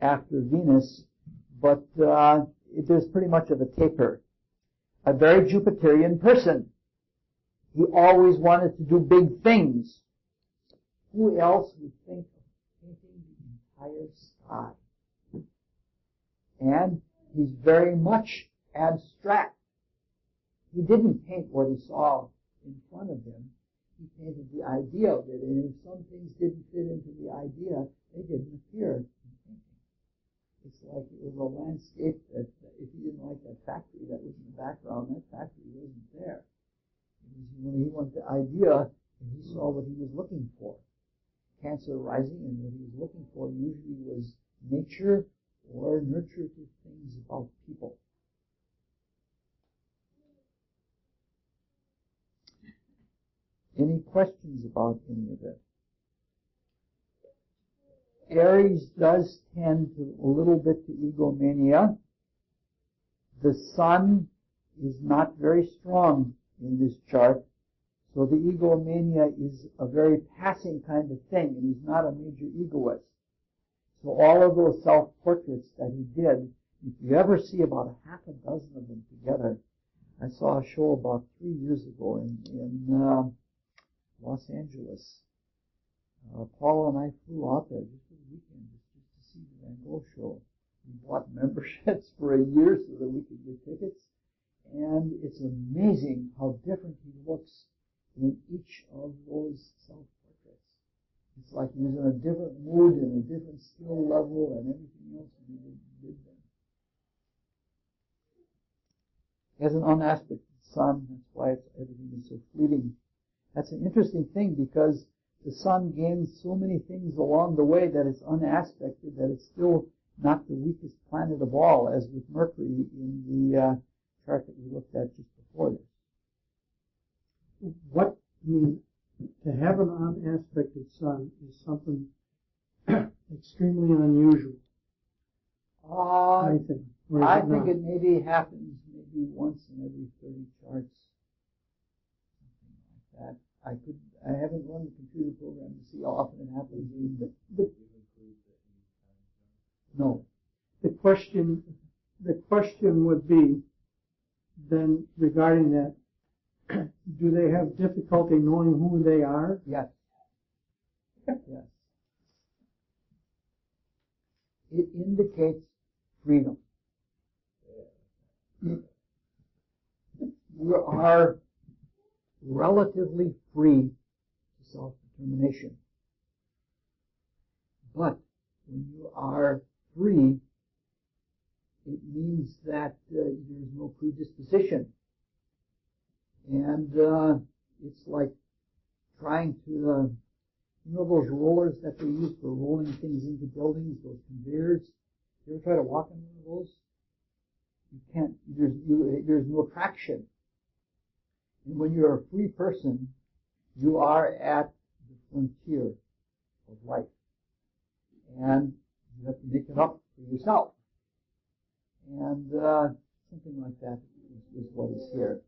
after Venus, but there's pretty much of a taper. A very Jupiterian person. He always wanted to do big things. Who else would think of painting the entire sky? And he's very much abstract. He didn't paint what he saw in front of him. He painted the idea of it, and if some things didn't fit into the idea, they didn't appear in painting. It's like it was a landscape that if you didn't like that factory that was in the background, that factory wasn't there. It was when he wanted the idea, and he saw what he was looking for. Cancer rising, and what he was looking for usually was nature or nurturative things about people. Any questions about any of it? Aries does tend to a little bit to egomania. The sun is not very strong in this chart, so the egomania is a very passing kind of thing, and he's not a major egoist. So all of those self-portraits that he did, if you ever see about a half a dozen of them together, I saw a show about 3 years ago in Los Angeles. Paul and I flew out there just for the weekend just to see the Van Gogh show. We bought memberships for a year so that we could get tickets. And it's amazing how different he looks in each of those self-portraits. It's like he was in a different mood and a different skill level and everything else he did then. He has an unaspected sun. That's why everything is so fleeting. That's an interesting thing because the sun gains so many things along the way that it's unaspected, that it's still not the weakest planet of all, as with Mercury in the chart that we looked at just before this. What, I mean, to have an unaspected sun is something extremely unusual, I think. I think it maybe happens maybe once in every 30 charts, something like that. I haven't run the computer program to see how often it happens. No. The question would be then regarding that, do they have difficulty knowing who they are? Yes. Yes. It indicates freedom. We are relatively free to self-determination. But when you are free, it means that there's no predisposition. And it's like trying to, those rollers that they use for rolling things into buildings, those conveyors? You ever try to walk on one of those? You can't, there's no traction. And when you're a free person, you are at the frontier of life. And you have to make it up for yourself. And something like that is what is here.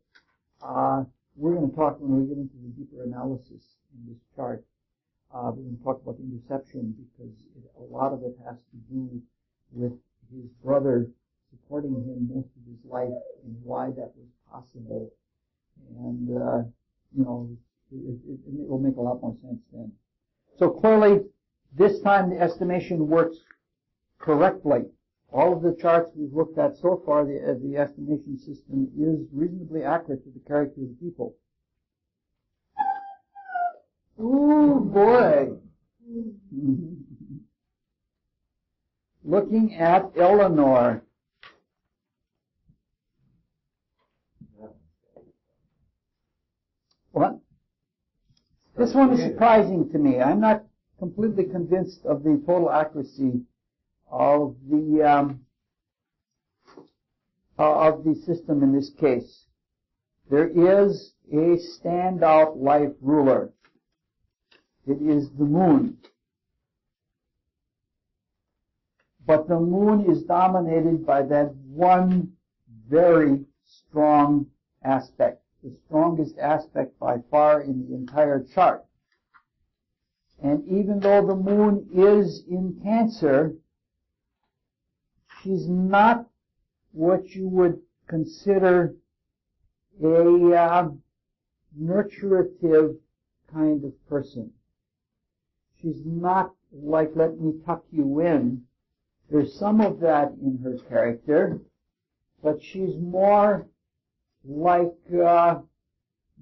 We're going to talk, when we get into the deeper analysis in this chart, we're going to talk about the interception because a lot of it has to do with his brother supporting him most of his life and why that was possible. And, it will make a lot more sense then. So clearly, this time the estimation works correctly. All of the charts we've looked at so far, the estimation system is reasonably accurate to the character of the people. Ooh, boy! Looking at Eleanor. What? This one is surprising to me. I'm not completely convinced of the total accuracy of the system in this case. There is a standout life ruler. It is the moon. But the moon is dominated by that one very strong aspect, the strongest aspect by far in the entire chart. And even though the moon is in Cancer, she's not what you would consider a nurturative kind of person. She's not like, let me tuck you in. There's some of that in her character, but she's more like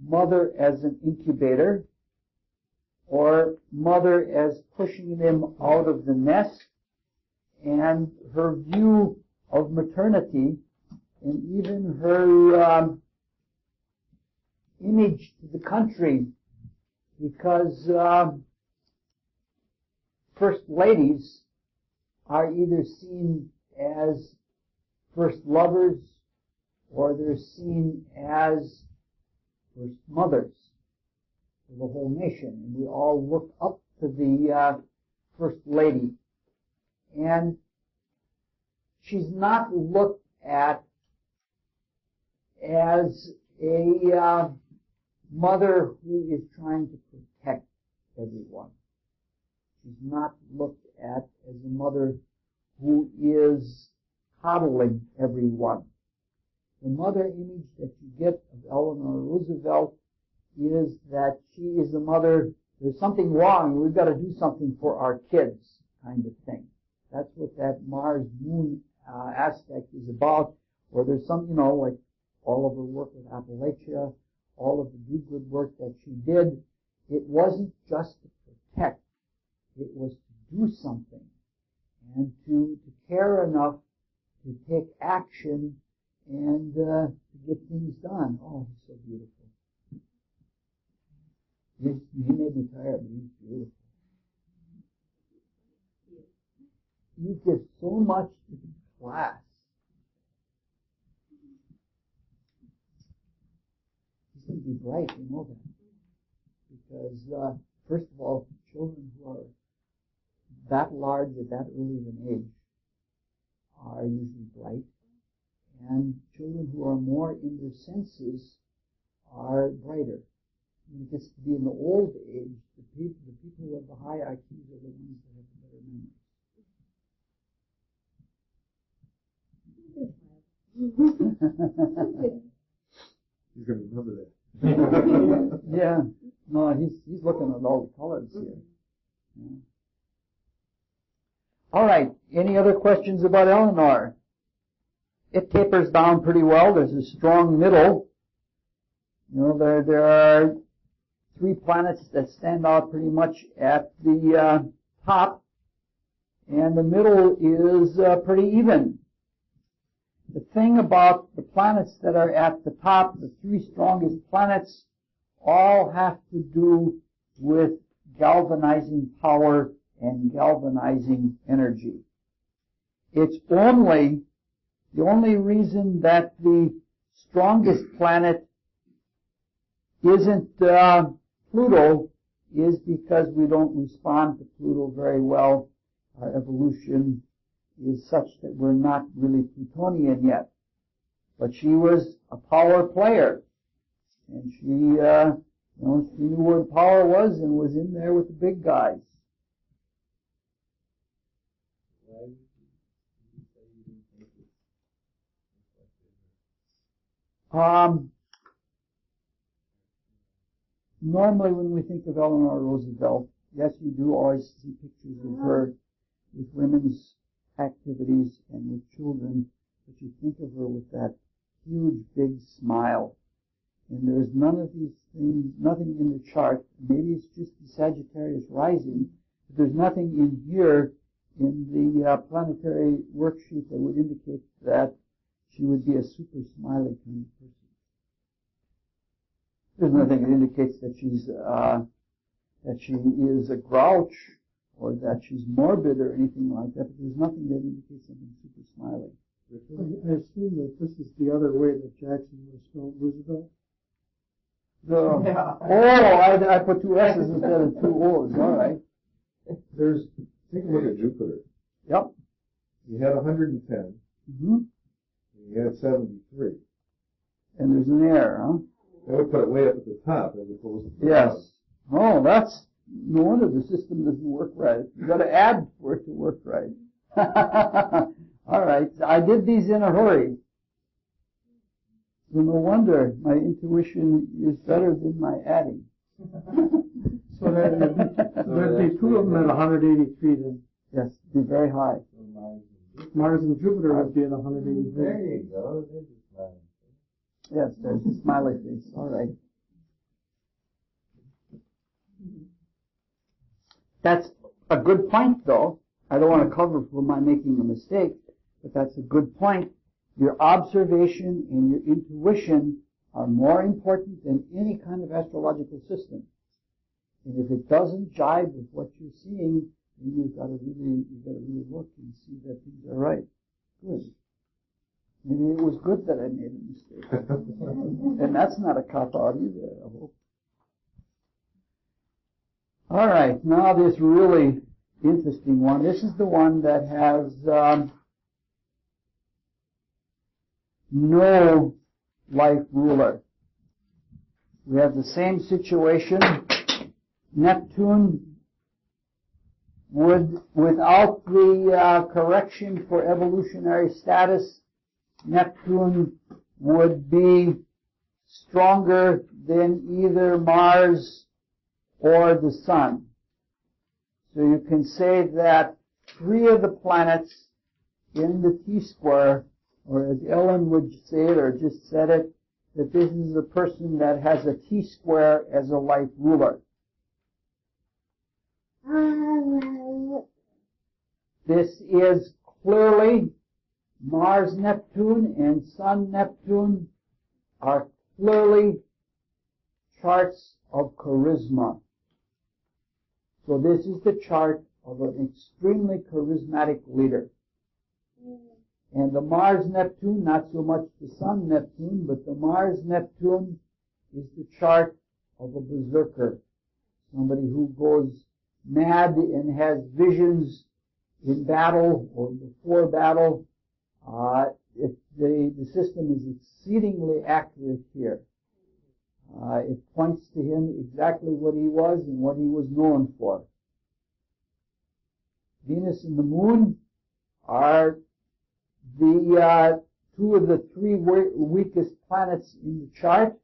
mother as an incubator, or mother as pushing them out of the nest, and her view of maternity, and even her image to the country, because first ladies are either seen as first lovers, or they're seen as first mothers for the whole nation. And we all look up to the First Lady. And she's not looked at as a mother who is trying to protect everyone. She's not looked at as a mother who is coddling everyone. The mother image that you get of Eleanor Roosevelt is that she is a mother, there's something wrong, we've got to do something for our kids, kind of thing. That's what that Mars-Moon aspect is about, or there's some, like all of her work with Appalachia, all of the do-good work that she did, it wasn't just to protect, it was to do something, and to care enough to take action and to get things done. Oh, he's so beautiful. He made me tired, but he's beautiful. You give so much to the class. He's going to be bright, you know that. Because, first of all, children who are that large at that early of an age are usually bright. And children who are more in their senses are brighter. When it gets to be in the old age, the people who have the high IQs are the ones that have the better memory. He's going to remember that. Yeah. No, he's looking at all the colors here. Yeah. All right. Any other questions about Eleanor? It tapers down pretty well. There's a strong middle. There are 3 planets that stand out pretty much at the top, and the middle is pretty even. The thing about the planets that are at the top, the 3 strongest planets, all have to do with galvanizing power and galvanizing energy. It's the only reason that the strongest planet isn't Pluto is because we don't respond to Pluto very well. Our evolution is such that we're not really Plutonian yet. But she was a power player. And she, she knew where power was and was in there with the big guys. Why would you say you didn't think it's reflected? Normally when we think of Eleanor Roosevelt, yes, you do always see pictures of her with women's activities and with children, but you think of her with that huge big smile. And there's none of these things, nothing in the chart. Maybe it's just the Sagittarius rising, but there's nothing in here in the planetary worksheet that would indicate that she would be a super smiley kind of person. There's nothing that indicates that she is a grouch or that she's morbid or anything like that, but there's nothing that indicates something super smiley. I assume that this is the other way that Jackson would have spelled Roosevelt. I put 2 S's instead of 2 O's. All right. Take a look at Jupiter. Yep. You had 110. Mm-hmm. You had 73. And there's an error, huh? That would put it way up at the top as opposed to the Yes. bottom. Oh, that's no wonder the system doesn't work right. You've got to add for it to work right. All right. I did these in a hurry. So no wonder my intuition is better than my adding. So there'd be 2 of them at 183 then. Yes, be very high. Mars and Jupiter would be at 183. There you go. There's a smile. Yes, there's a smiley face. All right. That's a good point, though. I don't want to cover for my making a mistake, but that's a good point. Your observation and your intuition are more important than any kind of astrological system. And if it doesn't jibe with what you're seeing, then you've got to really look and see that things are right. Good. Maybe it was good that I made a mistake. And that's not a cop-out either, I hope. All right, now this really interesting one. This is the one that has no life ruler. We have the same situation. Neptune would, without the correction for evolutionary status, Neptune would be stronger than either Mars or the Sun. So you can say that 3 of the planets in the T-square, or as Ellen would say it, or just said it, that this is a person that has a T-square as a life ruler. This is clearly Mars-Neptune and Sun-Neptune are clearly charts of charisma. So this is the chart of an extremely charismatic leader. And the Mars-Neptune, not so much the Sun-Neptune, but the Mars-Neptune is the chart of a berserker. Somebody who goes mad and has visions in battle or before battle. The system is exceedingly accurate here. It points to him exactly what he was and what he was known for. Venus and the Moon are the 2 of the 3 weakest planets in the chart,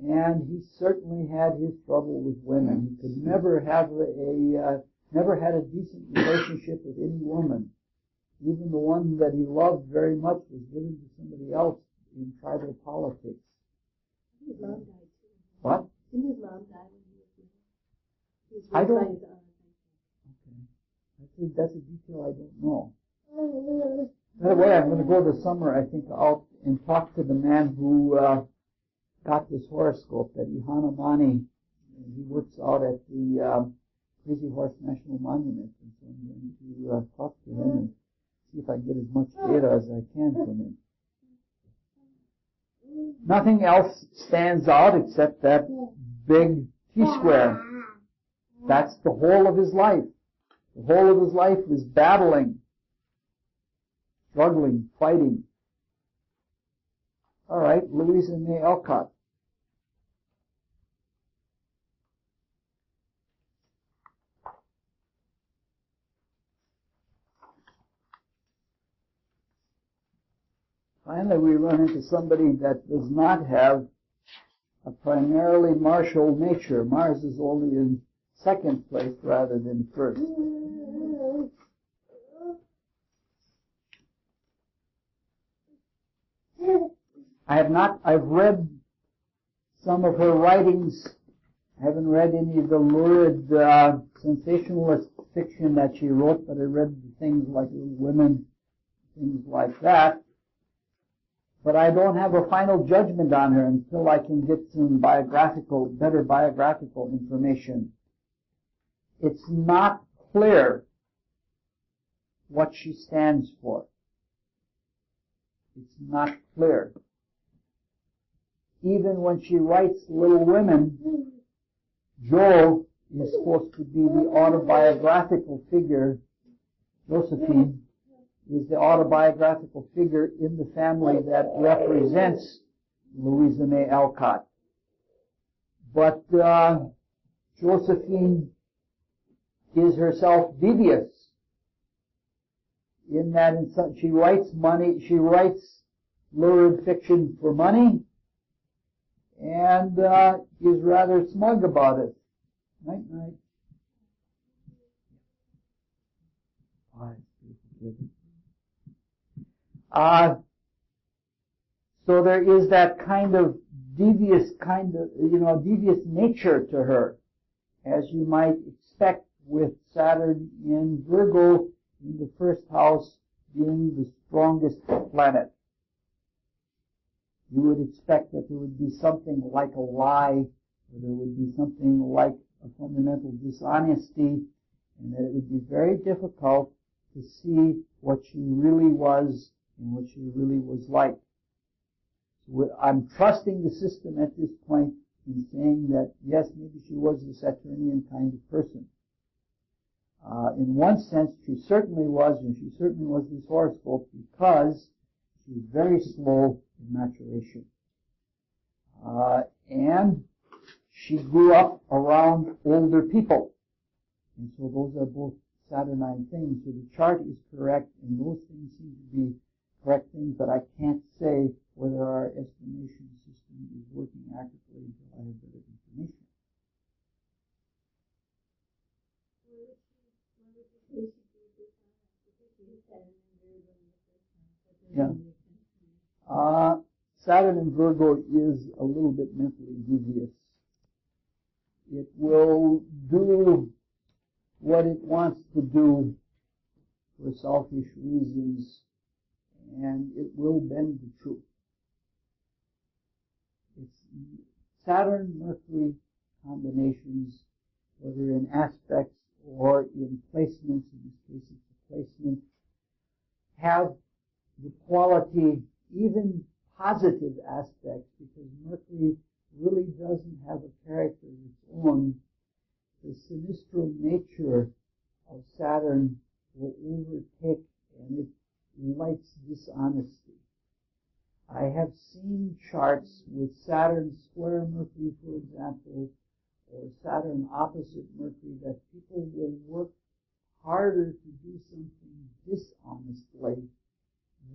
and he certainly had his trouble with women. He could never have never had a decent relationship with any woman. Even the one that he loved very much was given to somebody else in tribal politics. His mom died too. What? Didn't his mom die when he was little? He was I raised by don't. his aunt. Okay. That's a detail I don't know. By the way, I'm going to go this summer, I think, out and talk to the man who got this horoscope, that Ihanamani. He works out at the Crazy Horse National Monument. And so I'm going to talk to him and see if I can get as much data as I can from him. Nothing else stands out except that big T-square. That's the whole of his life. The whole of his life is battling, struggling, fighting. All right, Louisa May Alcott. Finally, we run into somebody that does not have a primarily martial nature. Mars is only in second place rather than first. I've read some of her writings. I haven't read any of the lurid, sensationalist fiction that she wrote, but I read things like Women, things like that. But I don't have a final judgment on her until I can get some better biographical information. It's not clear what she stands for. It's not clear. Even when she writes Little Women, Jo is supposed to be the autobiographical figure. Josephine is the autobiographical figure in the family that represents Louisa May Alcott. But Josephine is herself devious in that she writes lurid fiction for money and is rather smug about it. Night, night. So there is that kind of devious nature to her, as you might expect with Saturn in Virgo in the first house being the strongest planet. You would expect that there would be something like a lie, or there would be something like a fundamental dishonesty, and that it would be very difficult to to see what she really was and what she really was like. So I'm trusting the system at this point in saying that, yes, maybe she was a Saturnian kind of person. In one sense, she certainly was, and she certainly was this horoscope because she was very slow in maturation. And she grew up around older people. And so those are both Saturnine things. So the chart is correct, and those things seem to be correct things, but I can't say whether our estimation system is working accurately until I have better information. Yeah. Saturn in Virgo is a little bit mentally devious. It will do what it wants to do for selfish reasons, and it will bend the truth. It's Saturn-Mercury combinations, whether in aspects or in placements, in this case it's a placement, have the quality, even positive aspects, because Mercury really doesn't have a character of its own. The sinistral nature of Saturn will overtake, and it likes dishonesty. I have seen charts with Saturn square Mercury, for example, or Saturn opposite Mercury, that people will work harder to do something dishonestly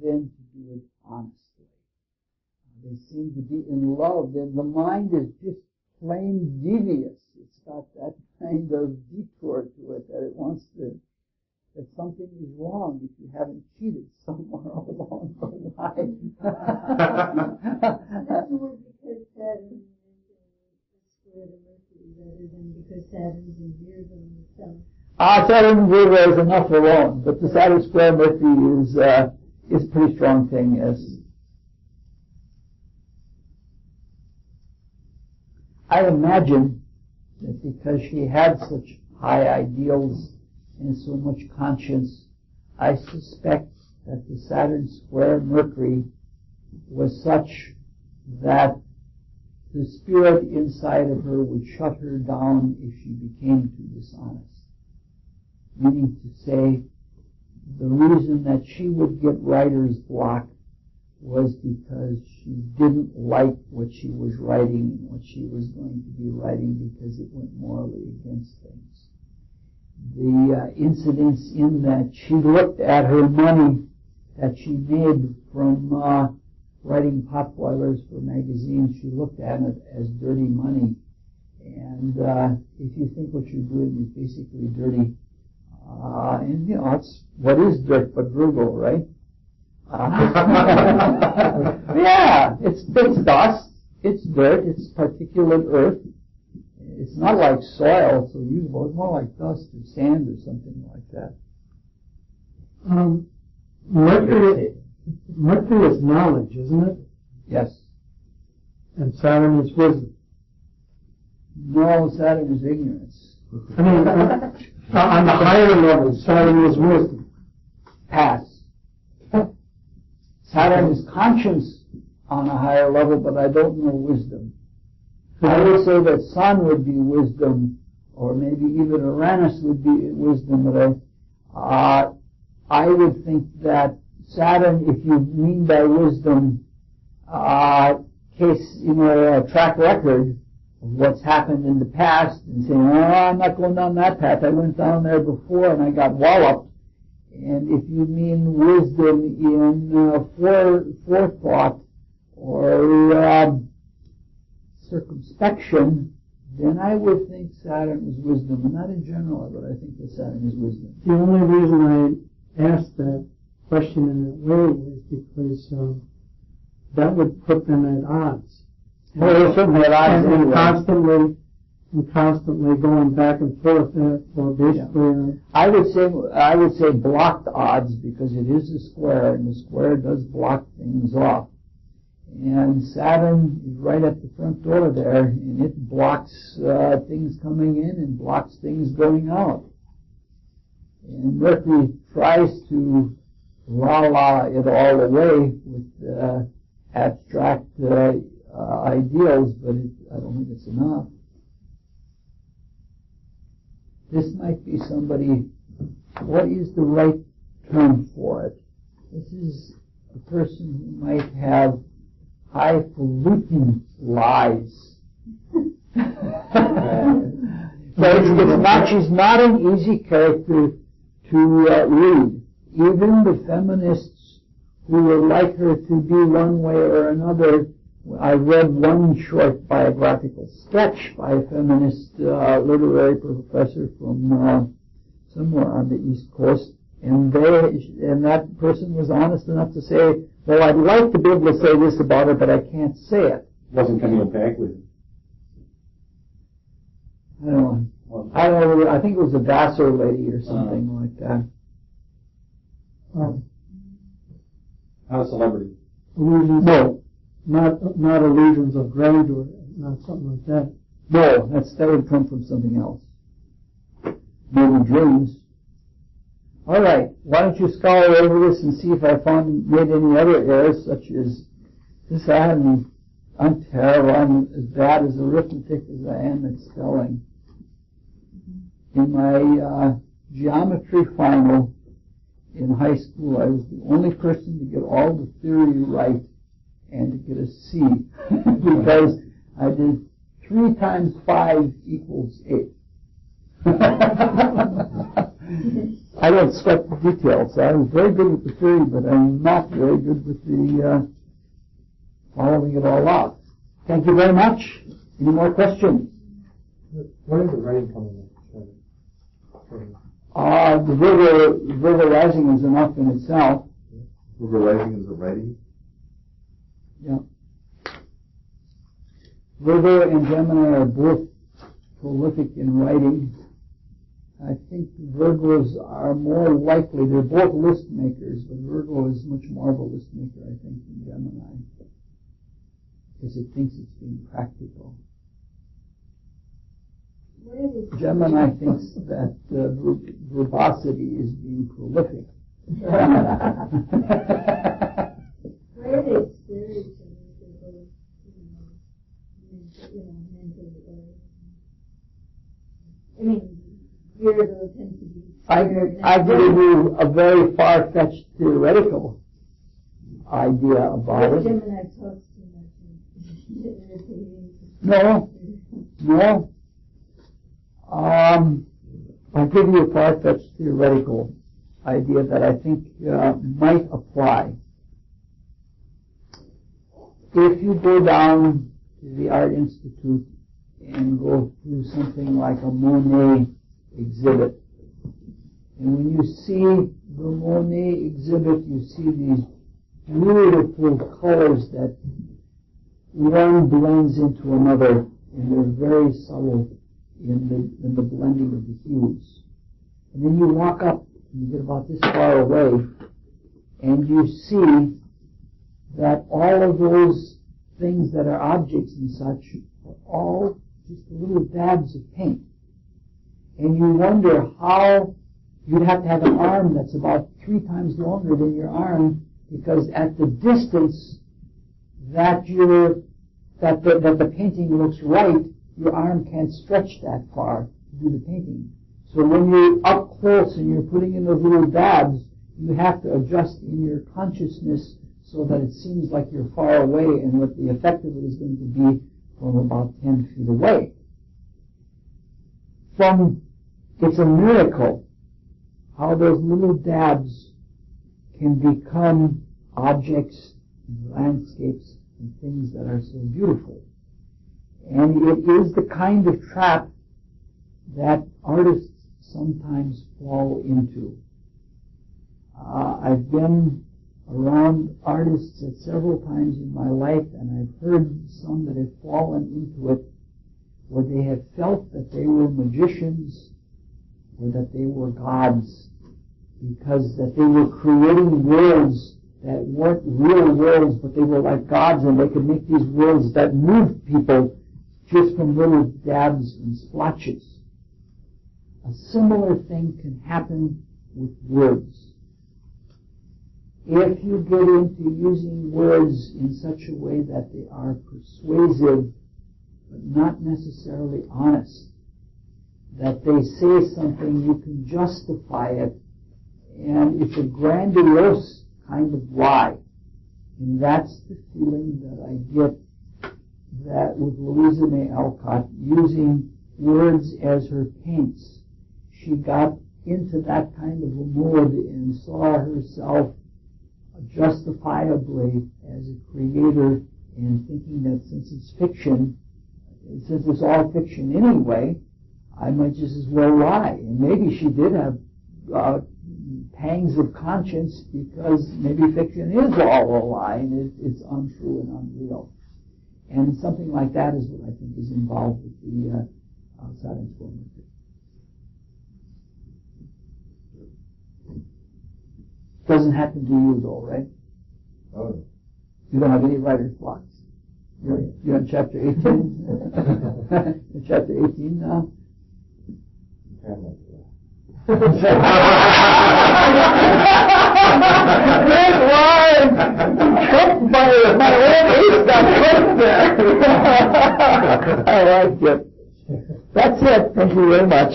than to do it honestly. They seem to be in love, and the mind is just plain devious. It's got that kind of detour to it that it wants to, that something is wrong if you haven't cheated somewhere along the line. That's more because Saturn is square to Mercury rather than because Saturn's in Virgo itself. Saturn in Virgo is enough alone, but the Saturn square Mercury is a pretty strong thing, yes. I imagine that because she had such high ideals and so much conscience, I suspect that the Saturn square Mercury was such that the spirit inside of her would shut her down if she became too dishonest. Meaning to say, the reason that she would get writer's block was because she didn't like what she was writing and what she was going to be writing because it went morally against things. The incidents in that she looked at her money that she made from writing potboilers for magazines, she looked at it as dirty money. And if you think what you're doing is basically dirty, and you know, it's what is dirt but Virgo, right? Yeah, it's dust, it's dirt, it's particulate earth. It's not like soil, so usable. It's more like dust or sand or something like that. Mercury is knowledge, isn't it? Yes. And Saturn is wisdom. No, Saturn is ignorance. I mean, on the higher level, Saturn is wisdom. Pass. Saturn is conscience on a higher level, but I don't know wisdom. I would say that Sun would be wisdom, or maybe even Uranus would be wisdom, but I would think that Saturn, if you mean by wisdom, case, a track record of what's happened in the past, and saying, oh, I'm not going down that path, I went down there before and I got walloped. And if you mean wisdom in forethought or circumspection, then I would think Saturn is wisdom, and not in general, but I think that Saturn is wisdom. The only reason I asked that question in that way was because that would put them at odds. Well, they're certainly at odds anyway. And constantly going back and forth for basically. I would say blocked odds, because it is a square, and the square does block things off. And Saturn is right at the front door there, and it blocks things coming in and blocks things going out. And Mercury tries to la it all away with abstract ideals, but I don't think it's enough. This might be somebody, what is the right term for it? This is a person who might have highfalutin lies. So she's not an easy character to read. Even the feminists who would like her to be one way or another. I read one short biographical sketch by a feminist literary professor from somewhere on the East Coast, and that person was honest enough to say, well, I'd like to be able to say this about her, but I can't say it. Wasn't Camille Paglia. I don't know. I think it was a Vassar lady or something like that. Not a celebrity. Illusions? No. Not illusions of grandeur, not something like that. No, that would come from something else. Maybe dreams. All right. Why don't you scour over this and see if I made any other errors, such as this. I'm terrible. I'm as bad as arithmetic as I am at spelling. In my geometry final in high school, I was the only person to get all the theory right and to get a C because I did 3 times 5 equals 8. I don't sweat the details. So I was very good with the theory, but I'm not very good with the following it all out. Thank you very much. Any more questions? Where is the writing coming in? The Virgo rising is enough in itself. Virgo rising is a writing? Yeah. Virgo and Gemini are both prolific in writing. I think Virgos are more likely, they're both list makers, but Virgo is much more of a list maker, I think, than Gemini, because it thinks it's being practical. Gemini thinks that verbosity is being prolific. Where are they spiritual? Mentally. I mean, Virgo tends to be. I give you a very far-fetched theoretical idea about it. Gemini talks too much. No. I'll give you a far-fetched theoretical idea that I think might apply. If you go down to the Art Institute and go through something like a Monet exhibit, and when you see the Monet exhibit, you see these beautiful colors that one blends into another, and they're very subtle in the blending of the hues. And then you walk up, and you get about this far away, and you see that all of those things that are objects and such are all just little dabs of paint. And you wonder how you'd have to have an arm that's about 3 times longer than your arm, because at the distance that the painting looks right, your arm can't stretch that far to do the painting. So when you're up close and you're putting in those little dabs, you have to adjust in your consciousness so that it seems like you're far away, and what the effect of it is going to be from about 10 feet away. It's a miracle how those little dabs can become objects and landscapes and things that are so beautiful. And it is the kind of trap that artists sometimes fall into. I've been around artists at several times in my life, and I've heard some that have fallen into it where they have felt that they were magicians or that they were gods, because that they were creating worlds that weren't real worlds, but they were like gods, and they could make these worlds that moved people just from little dabs and splotches. A similar thing can happen with words. If you get into using words in such a way that they are persuasive, but not necessarily honest, that they say something, you can justify it, and it's a grandiose kind of lie. And that's the feeling that I get that with Louisa May Alcott, using words as her paints. She got into that kind of a mood and saw herself justifiably as a creator, and thinking that since it's fiction, since it's all fiction anyway, I might just as well lie. And maybe she did have pangs of conscience, because maybe fiction is all a lie and it's untrue and unreal. And something like that is what I think is involved with the Saturn square Mercury. Doesn't happen to you though, right? Oh. You don't have any writer's blocks. You're in chapter 18. In chapter 18 now. Big line! Cooked by my own ace got cooked there. I like it. That's it. Thank you very much.